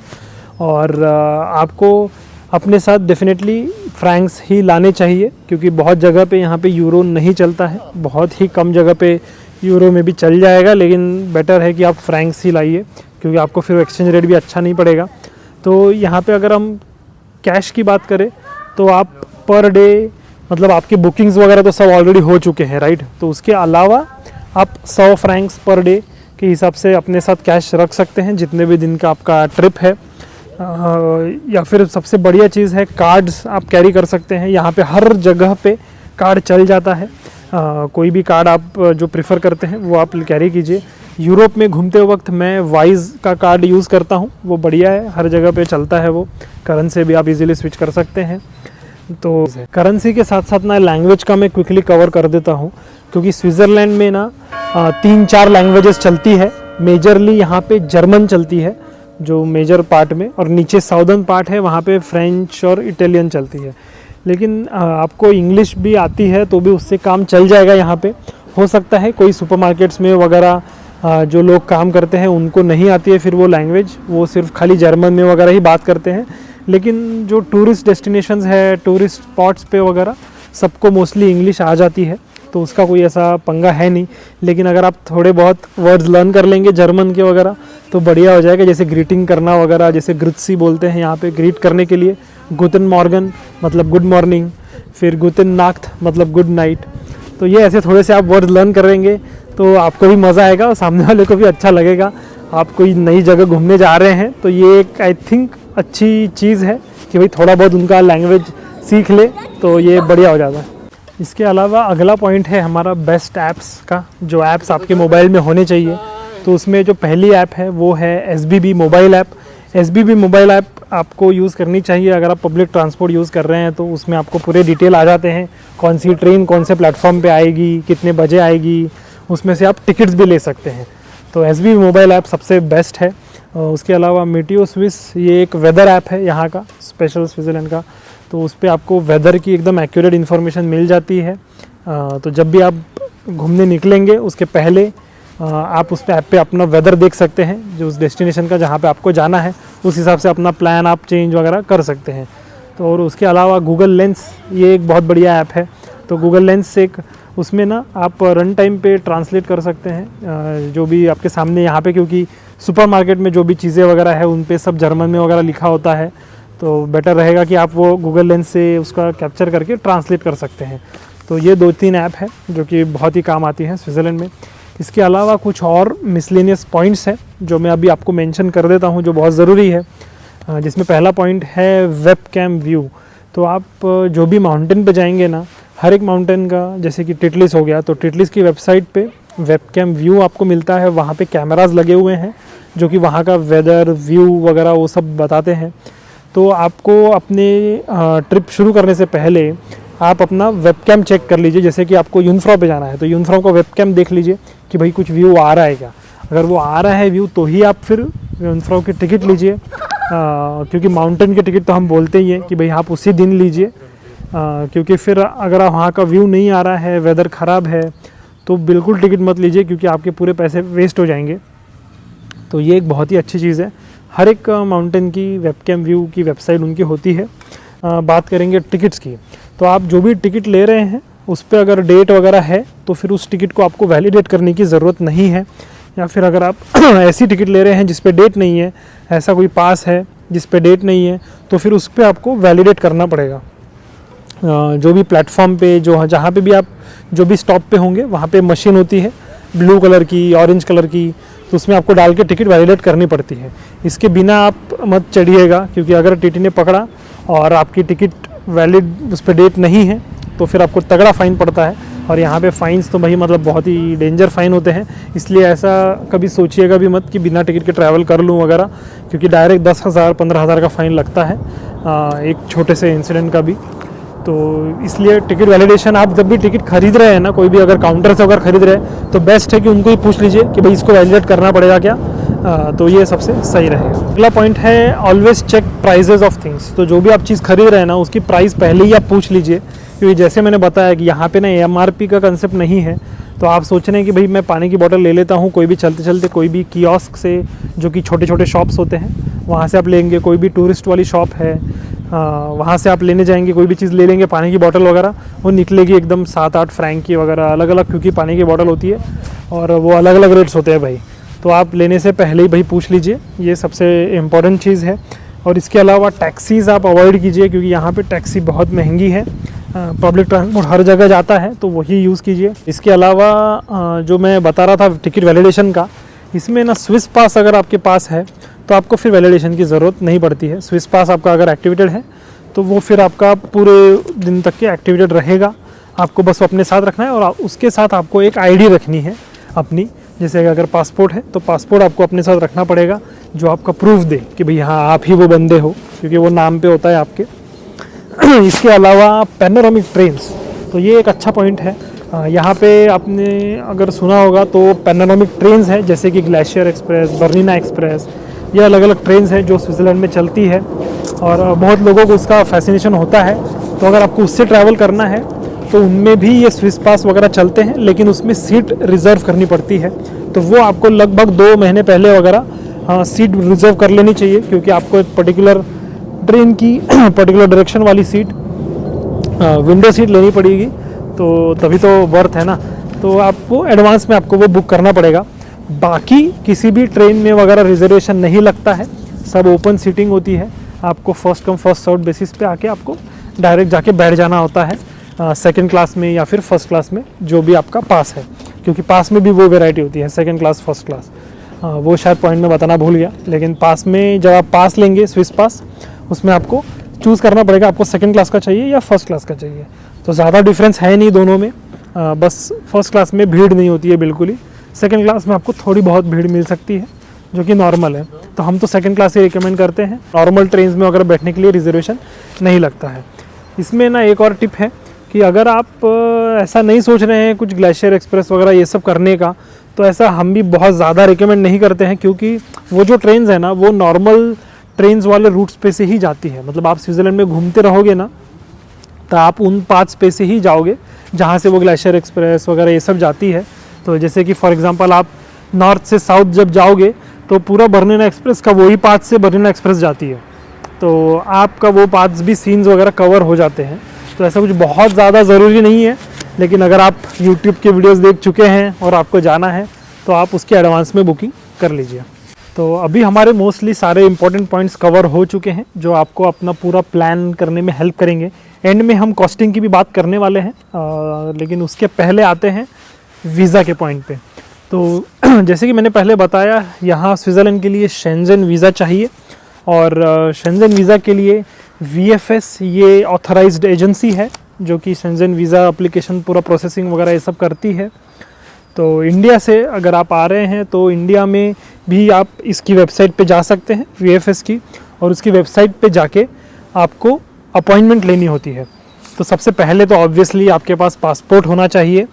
और आपको अपने साथ डेफिनेटली फ्रैंक्स ही लाने चाहिए, क्योंकि बहुत जगह पे यहाँ पे यूरो नहीं चलता है। बहुत ही कम जगह पे यूरो में भी चल जाएगा, लेकिन बेटर है कि आप फ्रैंक्स ही लाइए, क्योंकि आपको फिर एक्सचेंज रेट भी अच्छा नहीं पड़ेगा। तो यहाँ पे अगर हम कैश की बात करें तो आप पर डे, मतलब आपकी बुकिंग्स वगैरह तो सब ऑलरेडी हो चुके हैं, राइट। तो उसके अलावा आप 100 फ्रैंक्स पर डे के हिसाब से अपने साथ कैश रख सकते हैं जितने भी दिन का आपका ट्रिप है। या फिर सबसे बढ़िया चीज़ है कार्ड्स आप कैरी कर सकते हैं। यहाँ पे हर जगह पे कार्ड चल जाता है। कोई भी कार्ड आप जो प्रेफर करते हैं वो आप कैरी कीजिए। यूरोप में घूमते वक्त मैं वाइज का कार्ड यूज़ करता हूँ, वो बढ़िया है, हर जगह पे चलता है वो। करेंसी से भी आप इजीली स्विच कर सकते हैं। तो करेंसी के साथ साथ ना लैंग्वेज का मैं क्विकली कवर कर देता हूँ, क्योंकि स्विट्ज़रलैंड में ना 3-4 लैंग्वेजेस चलती है। मेजरली यहाँ पे जर्मन चलती है जो मेजर पार्ट में, और नीचे साउदर्न पार्ट है वहाँ पे फ्रेंच और इटालियन चलती है। लेकिन आपको इंग्लिश भी आती है तो भी उससे काम चल जाएगा। यहाँ पे हो सकता है कोई सुपरमार्केट्स में वगैरह जो लोग काम करते हैं उनको नहीं आती है फिर वो लैंग्वेज, वो सिर्फ खाली जर्मन में वगैरह ही बात करते हैं। लेकिन जो टूरिस्ट डेस्टिनेशंस है, टूरिस्ट स्पॉट्स पे वगैरह सबको मोस्टली इंग्लिश आ जाती है, तो उसका कोई ऐसा पंगा है नहीं। लेकिन अगर आप थोड़े बहुत वर्ड्स लर्न कर लेंगे जर्मन के वगैरह तो बढ़िया हो जाएगा। जैसे ग्रीटिंग करना वगैरह, जैसे ग्रुत्सी बोलते हैं यहाँ पे ग्रीट करने के लिए, गुतन मॉर्गन मतलब गुड मॉर्निंग, फिर गुतन नाख्त मतलब गुड नाइट। तो ये ऐसे थोड़े से आप वर्ड्स लर्न करेंगे तो आपको भी मज़ा आएगा और सामने वाले को भी अच्छा लगेगा। आप कोई नई जगह घूमने जा रहे हैं तो ये एक आई थिंक अच्छी चीज़ है कि भाई थोड़ा बहुत उनका लैंग्वेज सीख ले तो ये बढ़िया हो जाता है। इसके अलावा अगला पॉइंट है हमारा बेस्ट ऐप्स का, जो ऐप्स आपके मोबाइल में होने चाहिए। तो उसमें जो पहली ऐप है वो है SBB mobile app. SBB mobile app आपको यूज़ करनी चाहिए अगर आप पब्लिक ट्रांसपोर्ट यूज़ कर रहे हैं, तो उसमें आपको पूरे डिटेल आ जाते हैं, कौन सी ट्रेन कौन से प्लेटफॉर्म पे आएगी, कितने बजे आएगी, उसमें से आप टिकट्स भी ले सकते हैं। तो SBB मोबाइल ऐप सबसे बेस्ट है। उसके अलावा मीटियो स्विस, ये एक वेदर ऐप है यहाँ का, स्पेशल स्विट्ज़रलैंड का। तो उस पर आपको वेदर की एकदम एक्यूरेट इन्फॉर्मेशन मिल जाती है। तो जब भी आप घूमने निकलेंगे उसके पहले आप उस ऐप पे अपना वेदर देख सकते हैं, जो उस डेस्टिनेशन का जहाँ पे आपको जाना है उस हिसाब से अपना प्लान आप चेंज वगैरह कर सकते हैं। तो और उसके अलावा गूगल लेंस, ये एक बहुत बढ़िया ऐप है। तो गूगल लेंस से एक उसमें ना आप रन टाइम पे ट्रांसलेट कर सकते हैं जो भी आपके सामने यहाँ पे, क्योंकि सुपरमार्केट में जो भी चीज़ें वगैरह है उन पे सब जर्मन में वगैरह लिखा होता है, तो बेटर रहेगा कि आप वो गूगल लेंस से उसका कैप्चर करके ट्रांसलेट कर सकते हैं। तो ये 2-3 ऐप है जो कि बहुत ही काम आती हैं स्विट्ज़रलैंड में। इसके अलावा कुछ और मिसलेनियस पॉइंट्स हैं जो मैं अभी आपको मेंशन कर देता हूँ, जो बहुत ज़रूरी है। जिसमें पहला पॉइंट है वेब कैम व्यू। तो आप जो भी माउंटेन पे जाएंगे ना, हर एक माउंटेन का, जैसे कि टिटलिस हो गया, तो टिटलिस की वेबसाइट पे वेब कैम व्यू आपको मिलता है। वहाँ पे कैमराज लगे हुए हैं जो कि वहाँ का वेदर व्यू वगैरह वो सब बताते हैं। तो आपको अपने ट्रिप शुरू करने से पहले आप अपना वेबकैम चेक कर लीजिए। जैसे कि आपको यूनफ्रॉ पे जाना है तो यूनफ्रॉ का वेबकैम देख लीजिए कि भाई कुछ व्यू आ रहा है क्या। अगर वो आ रहा है व्यू तो ही आप फिर यूनफ्रॉ की टिकट लीजिए, क्योंकि माउंटेन की टिकट तो हम बोलते ही हैं कि भाई आप उसी दिन लीजिए, क्योंकि फिर अगर वहाँ का व्यू नहीं आ रहा है, वेदर ख़राब है, तो बिल्कुल टिकट मत लीजिए, क्योंकि आपके पूरे पैसे वेस्ट हो जाएंगे। तो ये एक बहुत ही अच्छी चीज़ है। हर एक माउंटेन की वेबकैम व्यू की वेबसाइट उनकी होती है। बात करेंगे टिकट्स की, तो आप जो भी टिकट ले रहे हैं उस पर अगर डेट वगैरह है तो फिर उस टिकट को आपको वैलिडेट करने की ज़रूरत नहीं है। या फिर अगर आप ऐसी टिकट ले रहे हैं जिस पे डेट नहीं है, ऐसा कोई पास है जिस पे डेट नहीं है, तो फिर उस पर आपको वैलिडेट करना पड़ेगा। जो भी प्लेटफॉर्म पे जो जहाँ पे भी आप जो भी स्टॉप पे होंगे वहाँ पे मशीन होती है ब्लू कलर की, ऑरेंज कलर की, तो उसमें आपको डाल के टिकट वैलिडेट करनी पड़ती है। इसके बिना आप मत चढ़िएगा, क्योंकि अगर टीटी ने पकड़ा और आपकी टिकट वैलिड उस पर डेट नहीं है तो फिर आपको तगड़ा फ़ाइन पड़ता है। और यहाँ पे फ़ाइन्स तो भाई मतलब बहुत ही डेंजर फ़ाइन होते हैं, इसलिए ऐसा कभी सोचिएगा भी मत कि बिना टिकट के ट्रैवल कर लूँ वगैरह, क्योंकि डायरेक्ट 10,000-15,000 का फ़ाइन लगता है एक छोटे से इंसिडेंट का भी। तो इसलिए टिकट वैलिडेशन आप जब भी टिकट खरीद रहे हैं ना, कोई भी अगर काउंटर से अगर खरीद रहे हैं तो बेस्ट है कि उनको ही पूछ लीजिए कि भाई इसको वैलिडेट करना पड़ेगा क्या। तो ये सबसे सही रहेगा। अगला पॉइंट है always check prices of things. तो जो भी आप चीज़ खरीद रहे हैं ना, उसकी प्राइस पहले ही आप पूछ लीजिए, क्योंकि जैसे मैंने बताया कि यहाँ पे ना MRP का कंसेप्ट नहीं है। तो आप सोच रहे हैं कि भाई मैं पानी की बोतल ले लेता हूँ कोई भी चलते चलते, कोई भी कियोस्क से, जो कि छोटे छोटे शॉप्स होते हैं वहाँ से आप लेंगे, कोई भी टूरिस्ट वाली शॉप है वहाँ से आप लेने जाएंगे, कोई भी चीज़ ले लेंगे पानी की बोतल वगैरह, वो निकलेगी एकदम 7-8 फ्रैंक की वगैरह अलग अलग, क्योंकि पानी की बोतल होती है और वो अलग अलग रेट्स होते हैं भाई। तो आप लेने से पहले ही भाई पूछ लीजिए, ये सबसे इम्पॉर्टेंट चीज़ है। और इसके अलावा टैक्सीज़ आप अवॉइड कीजिए, क्योंकि यहाँ पे टैक्सी बहुत महंगी है। पब्लिक ट्रांसपोर्ट हर जगह जाता है तो वही यूज़ कीजिए। इसके अलावा जो मैं बता रहा था टिकट वैलिडेशन का, इसमें ना स्विस पास अगर आपके पास है तो आपको फिर वैलिडेशन की ज़रूरत नहीं पड़ती है। स्विस पास आपका अगर एक्टिवेटेड है तो वो फिर आपका पूरे दिन तक के एक्टिवेटेड रहेगा। आपको बस अपने साथ रखना है, और उसके साथ आपको एक आईडी रखनी है अपनी। जैसे अगर पासपोर्ट है तो पासपोर्ट आपको अपने साथ रखना पड़ेगा, जो आपका प्रूफ दे कि भाई हाँ आप ही वो बंदे हो, क्योंकि वो नाम पे होता है आपके। इसके अलावा पैनोरामिक ट्रेन्स, तो ये एक अच्छा पॉइंट है। यहाँ पे आपने अगर सुना होगा तो पैनोरामिक ट्रेन्स है, जैसे कि ग्लेशियर एक्सप्रेस, बर्निना एक्सप्रेस, ये अलग अलग ट्रेन्स हैं जो स्विट्ज़रलैंड में चलती है, और बहुत लोगों को उसका फैसिनेशन होता है। तो अगर आपको उससे ट्रैवल करना है तो उनमें भी ये स्विस पास वगैरह चलते हैं, लेकिन उसमें सीट रिज़र्व करनी पड़ती है। तो वो आपको लगभग 2 महीने पहले वगैरह सीट रिज़र्व कर लेनी चाहिए, क्योंकि आपको एक पर्टिकुलर ट्रेन की पर्टिकुलर डायरेक्शन वाली सीट, विंडो सीट लेनी पड़ेगी। तो तभी तो वर्थ है ना। तो आपको एडवांस में आपको वो बुक करना पड़ेगा। बाकी किसी भी ट्रेन में वगैरह रिजर्वेशन नहीं लगता है, सब ओपन सीटिंग होती है। आपको first come first serve basis पे आके आपको डायरेक्ट जाके बैठ जाना होता है, सेकंड क्लास में या फिर फर्स्ट क्लास में, जो भी आपका पास है, क्योंकि पास में भी वो वैरायटी होती है, सेकंड क्लास फर्स्ट क्लास। वो शायद पॉइंट में बताना भूल गया, लेकिन पास में जब आप पास लेंगे स्विस पास, उसमें आपको चूज़ करना पड़ेगा आपको सेकंड क्लास का चाहिए या फर्स्ट क्लास का चाहिए। तो ज़्यादा डिफरेंस है नहीं दोनों में, बस फर्स्ट क्लास में भीड़ नहीं होती है बिल्कुल ही, सेकंड क्लास में आपको थोड़ी बहुत भीड़ मिल सकती है, जो कि नॉर्मल है। तो हम तो सेकंड क्लास ही रिकमेंड करते हैं। नॉर्मल ट्रेन में अगर बैठने के लिए रिजर्वेशन नहीं लगता है। इसमें ना एक और टिप है कि अगर आप ऐसा नहीं सोच रहे हैं कुछ ग्लेशियर एक्सप्रेस वगैरह ये सब करने का, तो ऐसा हम भी बहुत ज़्यादा रिकमेंड नहीं करते हैं, क्योंकि वो जो ट्रेन्स है ना वो नॉर्मल ट्रेन्स वाले रूट्स पे से ही जाती है। मतलब आप स्विट्ज़रलैंड में घूमते रहोगे ना, तो आप उन पाथ्स पे से ही जाओगे जहाँ से वो ग्लेशियर एक्सप्रेस वगैरह ये सब जाती है। तो जैसे कि फॉर एग्जांपल आप नॉर्थ से साउथ जब जाओगे तो पूरा बर्निना एक्सप्रेस का वही पाथ से बर्निना एक्सप्रेस जाती है, तो आपका वो पाथ्स भी सीन्स वगैरह कवर हो जाते हैं। तो ऐसा कुछ बहुत ज़्यादा ज़रूरी नहीं है, लेकिन अगर आप यूट्यूब के वीडियोस देख चुके हैं और आपको जाना है तो आप उसके एडवांस में बुकिंग कर लीजिए। तो अभी हमारे मोस्टली सारे इंपॉर्टेंट पॉइंट्स कवर हो चुके हैं, जो आपको अपना पूरा प्लान करने में हेल्प करेंगे। एंड में हम कॉस्टिंग की भी बात करने वाले हैं, लेकिन उसके पहले आते हैं वीज़ा के पॉइंट पे। तो जैसे कि मैंने पहले बताया, यहाँ स्विट्ज़रलैंड के लिए शेंजन वीज़ा चाहिए, और शेंजन वीज़ा के लिए VFS ये ऑथराइज्ड एजेंसी है, जो कि शेंजन वीज़ा एप्लीकेशन पूरा प्रोसेसिंग वगैरह ये सब करती है। तो इंडिया से अगर आप आ रहे हैं तो इंडिया में भी आप इसकी वेबसाइट पे जा सकते हैं, VFS की, और उसकी वेबसाइट पे जाके आपको अपॉइंटमेंट लेनी होती है। तो सबसे पहले तो ऑब्वियसली आपके पास पासपोर्ट होना चाहिए,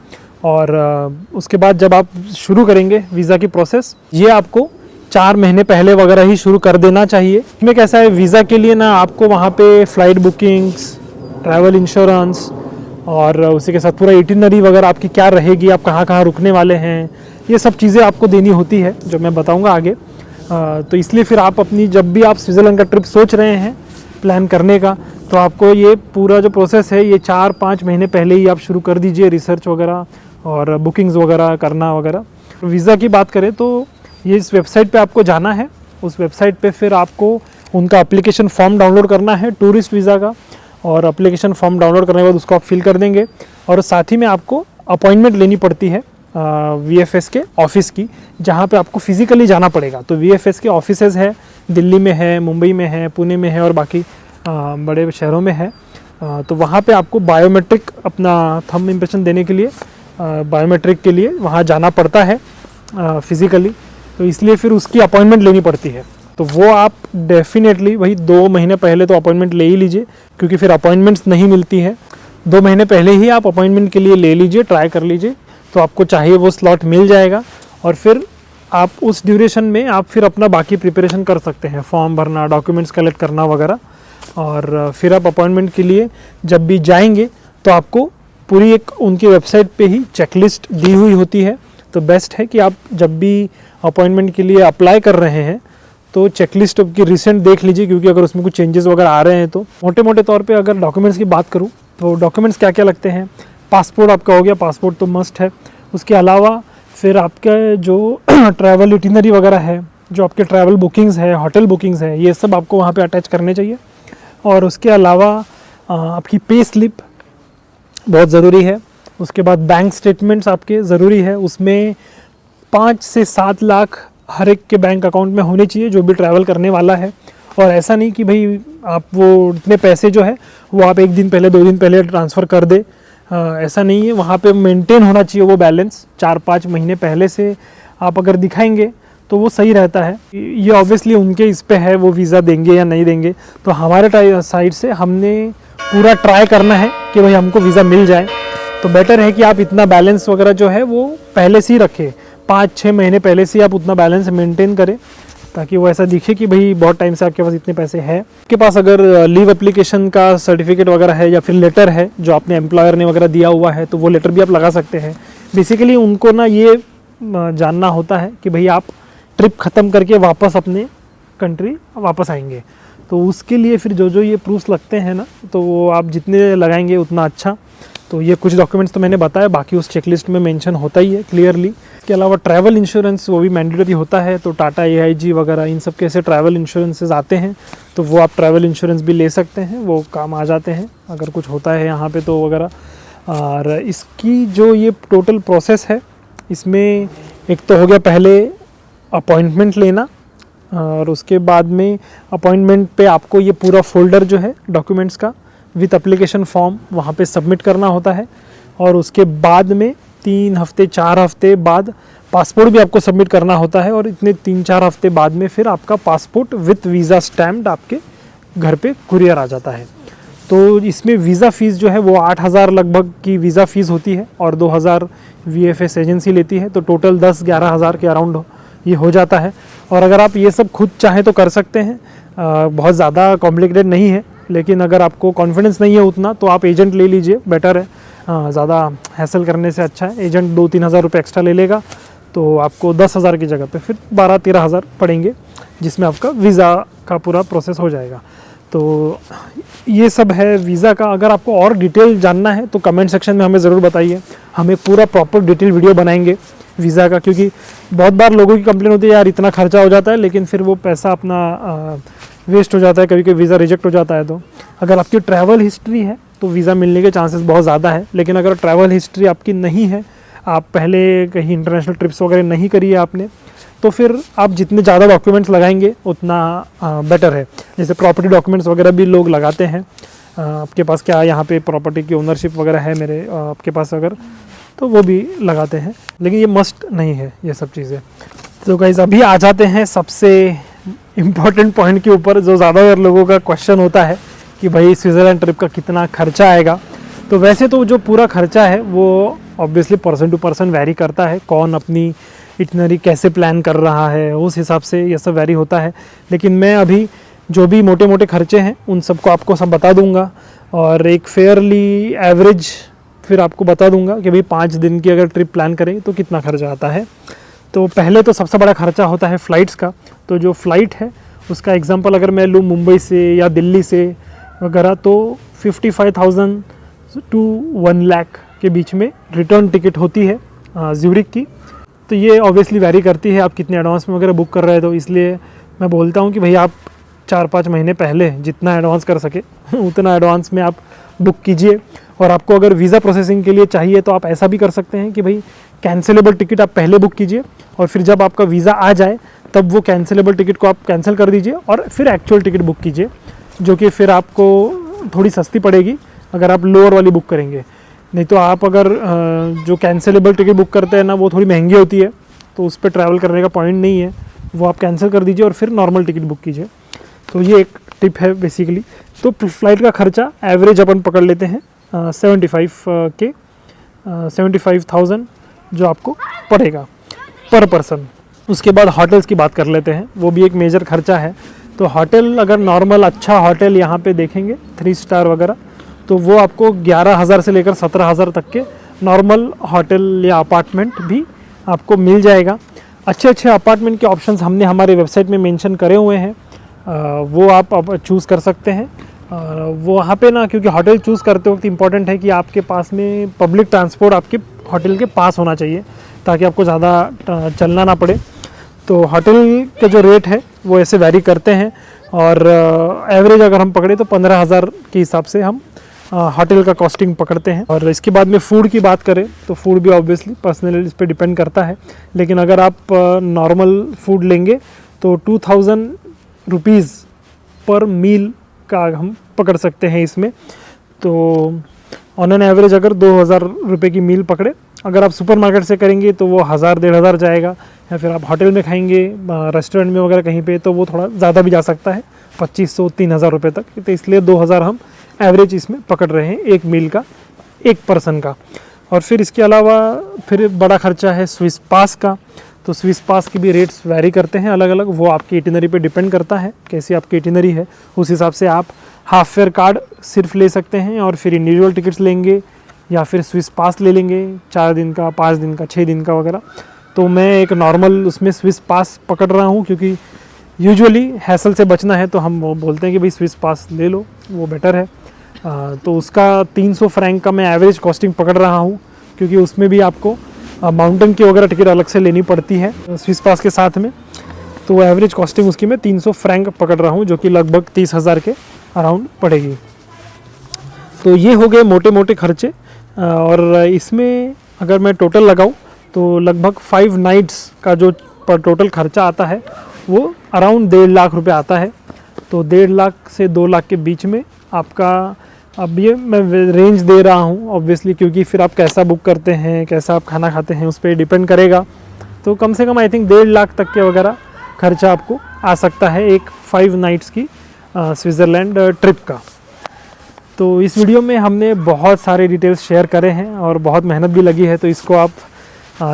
और उसके बाद जब आप शुरू करेंगे वीज़ा की प्रोसेस, ये आपको 4 महीने पहले वगैरह ही शुरू कर देना चाहिए। इसमें कैसा है, वीज़ा के लिए ना आपको वहाँ पे फ़्लाइट बुकिंग्स, ट्रैवल इंश्योरेंस, और उसी के साथ पूरा इटिनरी वगैरह आपकी क्या रहेगी, आप कहाँ कहाँ रुकने वाले हैं, ये सब चीज़ें आपको देनी होती है, जो मैं बताऊँगा आगे। तो इसलिए फिर आप अपनी जब भी आप स्विट्ज़रलैंड का ट्रिप सोच रहे हैं प्लान करने का, तो आपको ये पूरा जो प्रोसेस है ये 4-5 महीने पहले ही आप शुरू कर दीजिए, रिसर्च वगैरह और बुकिंग्स वगैरह करना वगैरह। वीज़ा की बात करें तो ये इस वेबसाइट पे आपको जाना है। उस वेबसाइट पे फिर आपको उनका एप्लीकेशन फॉर्म डाउनलोड करना है टूरिस्ट वीज़ा का, और एप्लीकेशन फॉर्म डाउनलोड करने के बाद उसको आप फिल कर देंगे, और साथ ही में आपको अपॉइंटमेंट लेनी पड़ती है VFS के ऑफिस की, जहाँ पे आपको फिज़िकली जाना पड़ेगा। तो VFS के ऑफिसेज़ है, दिल्ली में है, मुंबई में है, पुणे में है, और बाकी बड़े शहरों में है। तो वहाँ पे आपको बायोमेट्रिक अपना थंब इम्प्रेशन देने के लिए, बायोमेट्रिक के लिए वहाँ जाना पड़ता है फिज़िकली। तो इसलिए फिर उसकी अपॉइंटमेंट लेनी पड़ती है। तो वो आप डेफिनेटली वही 2 महीने पहले तो अपॉइंटमेंट ले ही लीजिए, क्योंकि फिर अपॉइंटमेंट्स नहीं मिलती है। 2 महीने पहले ही आप अपॉइंटमेंट के लिए ले लीजिए, ट्राई कर लीजिए, तो आपको चाहिए वो स्लॉट मिल जाएगा। और फिर आप उस ड्यूरेशन में आप फिर अपना बाकी प्रिपरेशन कर सकते हैं, फॉर्म भरना, डॉक्यूमेंट्स कलेक्ट करना वगैरह। और फिर आप अपॉइंटमेंट के लिए जब भी जाएंगे तो आपको पूरी एक उनकी वेबसाइट पे ही चेकलिस्ट दी हुई होती है। तो बेस्ट है कि आप जब भी अपॉइंटमेंट के लिए अप्लाई कर रहे हैं तो चेकलिस्ट की रिसेंट देख लीजिए, क्योंकि अगर उसमें कुछ चेंजेस वगैरह आ रहे हैं तो। मोटे मोटे तौर पे अगर डॉक्यूमेंट्स की बात करूँ तो डॉक्यूमेंट्स क्या क्या लगते हैं, पासपोर्ट आपका हो गया, पासपोर्ट तो मस्ट है। उसके अलावा फिर आपका जो ट्रैवल इटिनरी वगैरह है, जो आपके ट्रैवल बुकिंग्स है, होटल बुकिंग्स है, ये सब आपको वहाँ पे अटैच करने चाहिए। और उसके अलावा आपकी पे स्लिप बहुत ज़रूरी है। उसके बाद बैंक स्टेटमेंट्स आपके ज़रूरी है, उसमें 5 से 7 लाख हर एक के बैंक अकाउंट में होने चाहिए जो भी ट्रैवल करने वाला है। और ऐसा नहीं कि भाई आप वो इतने पैसे जो है वो आप 1 दिन पहले 2 दिन पहले ट्रांसफ़र कर दे, ऐसा नहीं है। वहाँ पे मेंटेन होना चाहिए वो बैलेंस, 4-5 महीने पहले से आप अगर दिखाएंगे तो वो सही रहता है। ये ऑब्वियसली उनके इस पे है वो वीज़ा देंगे या नहीं देंगे। तो हमारे साइड से हमने पूरा ट्राई करना है कि भाई हमको वीज़ा मिल जाए। तो बेटर है कि आप इतना बैलेंस वगैरह जो है वो पहले से ही रखें, 5-6 महीने पहले से आप उतना बैलेंस मेंटेन करें, ताकि वो ऐसा दिखे कि भाई बहुत टाइम से आपके पास इतने पैसे हैं। आपके पास अगर लीव एप्लीकेशन का सर्टिफिकेट वगैरह है या फिर लेटर है जो आपने एम्प्लॉयर ने वगैरह दिया हुआ है, तो वो लेटर भी आप लगा सकते हैं। बेसिकली उनको ना ये जानना होता है कि भाई आप ट्रिप ख़त्म करके वापस अपने कंट्री वापस आएंगे। तो उसके लिए फिर जो जो ये प्रूफ्स लगते हैं ना, तो वो आप जितने लगाएंगे उतना अच्छा। तो ये कुछ डॉक्यूमेंट्स तो मैंने बताया, बाकी उस चेकलिस्ट में मेंशन होता ही है क्लियरली। इसके अलावा ट्रैवल इंश्योरेंस वो भी मैंडेटरी होता है। तो टाटा AIG वगैरह इन सब के ऐसे ट्रैवल इंश्योरेंसेज आते हैं, तो वो आप ट्रैवल इंश्योरेंस भी ले सकते हैं, वो काम आ जाते हैं अगर कुछ होता है यहाँ पे तो वगैरह। और इसकी जो ये टोटल प्रोसेस है, इसमें एक तो हो गया पहले अपॉइंटमेंट लेना, और उसके बाद में अपॉइंटमेंट पे आपको ये पूरा फोल्डर जो है डॉक्यूमेंट्स का विथ एप्लीकेशन फॉर्म वहाँ पे सबमिट करना होता है। और उसके बाद में 3 हफ्ते 4 हफ्ते बाद पासपोर्ट भी आपको सबमिट करना होता है। और इतने 3-4 हफ्ते बाद में फिर आपका पासपोर्ट विथ वीज़ा स्टैम्प्ड आपके घर पे कुरियर आ जाता है। तो इसमें वीज़ा फ़ीस जो है वो 8,000 लगभग की वीज़ा फ़ीस होती है और 2,000 VFS एजेंसी लेती है। तो टोटल 10-11 हज़ार के अराउंड ये हो जाता है। और अगर आप ये सब खुद चाहें तो कर सकते हैं, बहुत ज़्यादा कॉम्प्लिकेटेड नहीं है। लेकिन अगर आपको कॉन्फिडेंस नहीं है उतना तो आप एजेंट ले लीजिए, बेटर है। ज़्यादा हैसल करने से अच्छा है। एजेंट 2-3 हज़ार रुपये एक्स्ट्रा ले लेगा, तो आपको 10,000 की जगह पे फिर 12-13 हज़ार पड़ेंगे, जिसमें आपका वीज़ा का पूरा प्रोसेस हो जाएगा। तो ये सब है वीज़ा का। अगर आपको और डिटेल जानना है तो कमेंट सेक्शन में हमें ज़रूर बताइए, हमें पूरा प्रॉपर डिटेल वीडियो बनाएंगे वीज़ा का। क्योंकि बहुत बार लोगों की कंप्लेन होती है यार इतना खर्चा हो जाता है, लेकिन फिर वो पैसा अपना वेस्ट हो जाता है, कभी कभी वीज़ा रिजेक्ट हो जाता है। तो अगर आपकी ट्रैवल हिस्ट्री है तो वीज़ा मिलने के चांसेस बहुत ज़्यादा है। लेकिन अगर ट्रैवल हिस्ट्री आपकी नहीं है, आप पहले कहीं इंटरनेशनल ट्रिप्स वगैरह नहीं करी है आपने, तो फिर आप जितने ज़्यादा डॉक्यूमेंट्स लगाएंगे उतना बेटर है। जैसे प्रॉपर्टी डॉक्यूमेंट्स वगैरह भी लोग लगाते हैं। आपके पास क्या यहाँ पे प्रॉपर्टी की ओनरशिप वगैरह है मेरे आपके पास अगर, तो वो भी लगाते हैं, लेकिन ये मस्ट नहीं है ये सब चीज़ें। तो गाइस अभी आ जाते हैं सबसे इम्पॉर्टेंट पॉइंट के ऊपर, जो ज़्यादातर लोगों का क्वेश्चन होता है कि भाई स्विट्ज़रलैंड ट्रिप का कितना खर्चा आएगा। तो वैसे तो जो पूरा खर्चा है वो obviously person to person vary करता है, कौन अपनी इटिनरी कैसे प्लान कर रहा है उस हिसाब से ये सब वैरी होता है। लेकिन मैं अभी जो भी मोटे मोटे खर्चे हैं उन सबको आपको सब बता दूंगा, और एक फेयरली एवरेज फिर आपको बता दूंगा कि भाई 5 दिन की अगर ट्रिप प्लान करें तो कितना खर्चा आता है। तो पहले तो सबसे बड़ा खर्चा होता है फ़्लाइट्स का। तो जो फ़्लाइट है उसका एग्जांपल अगर मैं लूँ मुंबई से या दिल्ली से वगैरह, तो 55,000 to 1 लाख के बीच में रिटर्न टिकट होती है ज़्यूरिक की। तो ये ऑब्वियसली वैरी करती है आप कितने एडवांस में वगैरह बुक कर रहे हैं। तो इसलिए मैं बोलता हूँ कि भाई आप 4-5 महीने पहले जितना एडवांस कर सके उतना एडवांस में आप बुक कीजिए। और आपको अगर वीज़ा प्रोसेसिंग के लिए चाहिए तो आप ऐसा भी कर सकते हैं कि भाई कैंसिलेबल टिकट आप पहले बुक कीजिए, और फिर जब आपका वीज़ा आ जाए तब वो कैंसिलेबल टिकट को आप कैंसिल कर दीजिए और फिर एक्चुअल टिकट बुक कीजिए, जो कि फिर आपको थोड़ी सस्ती पड़ेगी अगर आप लोअर वाली बुक करेंगे। नहीं तो आप अगर जो कैंसिलेबल टिकट बुक करते हैं ना वो थोड़ी महंगी होती है, तो उस पर ट्रैवल करने का पॉइंट नहीं है, वो आप कैंसिल कर दीजिए और फिर नॉर्मल टिकट बुक कीजिए। तो ये एक टिप है बेसिकली। तो फ़्लाइट का खर्चा एवरेज अपन पकड़ लेते हैं 75,000 जो आपको पड़ेगा पर पर्सन। उसके बाद होटल्स की बात कर लेते हैं, वो भी एक मेजर खर्चा है। तो होटल अगर नॉर्मल अच्छा होटल यहाँ पे देखेंगे 3 स्टार वगैरह, तो वो आपको 11,000 से लेकर 17,000 तक के नॉर्मल होटल या अपार्टमेंट भी आपको मिल जाएगा। अच्छे अच्छे अपार्टमेंट के ऑप्शंस हमने हमारे वेबसाइट में मेंशन करे हुए हैं, वो आप अब चूज़ कर सकते हैं। वो वहाँ पे ना, क्योंकि होटल चूज़ करते वक्त इम्पॉर्टेंट है कि आपके पास में पब्लिक ट्रांसपोर्ट आपके होटल के पास होना चाहिए, ताकि आपको ज़्यादा चलना ना पड़े। तो होटल के जो रेट है वो ऐसे वैरी करते हैं, और एवरेज अगर हम पकड़े तो 15,000 के हिसाब से हम होटल का कॉस्टिंग पकड़ते हैं। और इसके बाद में फूड की बात करें तो फूड भी ऑब्वियसली पर्सनली इस पर डिपेंड करता है, लेकिन अगर आप नॉर्मल फूड लेंगे तो 2,000 रुपीज़ पर मील का हम पकड़ सकते हैं इसमें। तो ऑन एन एवरेज अगर 2,000 रुपये की मील पकड़े, अगर आप सुपरमार्केट से करेंगे तो वो 1,000-1,500 जाएगा, या फिर आप होटल में खाएंगे रेस्टोरेंट में वगैरह कहीं पे तो वो थोड़ा ज़्यादा भी जा सकता है, 2,500-3,000 रुपये तक। तो इसलिए 2,000 हम एवरेज इसमें पकड़ रहे हैं एक मील का, एक पर्सन का। और फिर इसके अलावा फिर बड़ा खर्चा है स्विस पास का। तो स्विस पास की भी रेट्स वैरी करते हैं अलग अलग, वो आपकी इटिनरी पे डिपेंड करता है कैसी आपकी इटिनरी है, उस हिसाब से आप हाफ फेयर कार्ड सिर्फ ले सकते हैं, और फिर इंडिविजुअल टिकट्स लेंगे या फिर स्विस पास ले लेंगे 4 दिन का, 5 दिन का, 6 दिन का वगैरह। तो मैं एक नॉर्मल उसमें स्विस पास पकड़ रहा हूँ, क्योंकि यूजुअली हैसल से बचना है तो हम वो बोलते हैं कि भाई स्विस पास ले लो, वो बेटर है। तो उसका 300 फ्रैंक का मैं एवरेज कॉस्टिंग पकड़ रहा हूँ, क्योंकि उसमें भी आपको माउंटेन की वगैरह टिकट अलग से लेनी पड़ती है स्विस पास के साथ में। तो एवरेज कॉस्टिंग उसकी मैं 300 फ्रैंक पकड़ रहा हूँ, जो कि लगभग 30,000 के अराउंड पड़ेगी। तो ये हो गए मोटे मोटे खर्चे, और इसमें अगर मैं टोटल लगाऊँ तो लगभग 5 नाइट्स का जो पर टोटल खर्चा आता है वो अराउंड 1.5 लाख रुपये आता है। तो 1.5 लाख से 2 लाख के बीच में आपका, अब ये मैं रेंज दे रहा हूँ ऑब्वियसली, क्योंकि फिर आप कैसा बुक करते हैं, कैसा आप खाना खाते हैं, उस पर डिपेंड करेगा। तो कम से कम आई थिंक 1.5 लाख तक के वगैरह खर्चा आपको आ सकता है एक 5 नाइट्स की स्विट्ज़रलैंड ट्रिप का। तो इस वीडियो में हमने बहुत सारे डिटेल्स शेयर करे हैं और बहुत मेहनत भी लगी है, तो इसको आप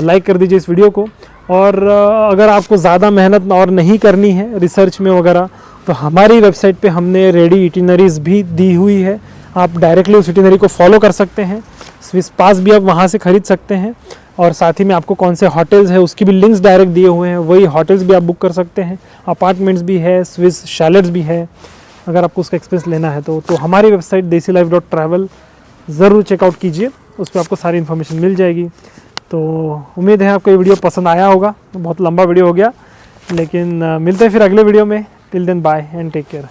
लाइक कर दीजिए इस वीडियो को। और अगर आपको ज़्यादा मेहनत और नहीं करनी है रिसर्च में वगैरह, तो हमारी वेबसाइट पे हमने रेडी इटिनरीज भी दी हुई है, आप डायरेक्टली उस इटिनरी को फॉलो कर सकते हैं। स्विस पास भी आप वहाँ से ख़रीद सकते हैं, और साथ ही में आपको कौन से होटल्स है उसकी भी लिंक्स डायरेक्ट दिए हुए हैं, वही होटल्स भी आप बुक कर सकते हैं। अपार्टमेंट्स भी है, स्विस शैलेट्स भी है, अगर आपको उसका एक्सपीरियंस लेना है तो हमारी वेबसाइट desilife.travel ज़रूर चेकआउट कीजिए, उस पर आपको सारी इन्फॉर्मेशन मिल जाएगी। तो उम्मीद है आपको ये वीडियो पसंद आया होगा, बहुत लंबा वीडियो हो गया, लेकिन मिलते हैं फिर अगले वीडियो में। Till then bye and take care.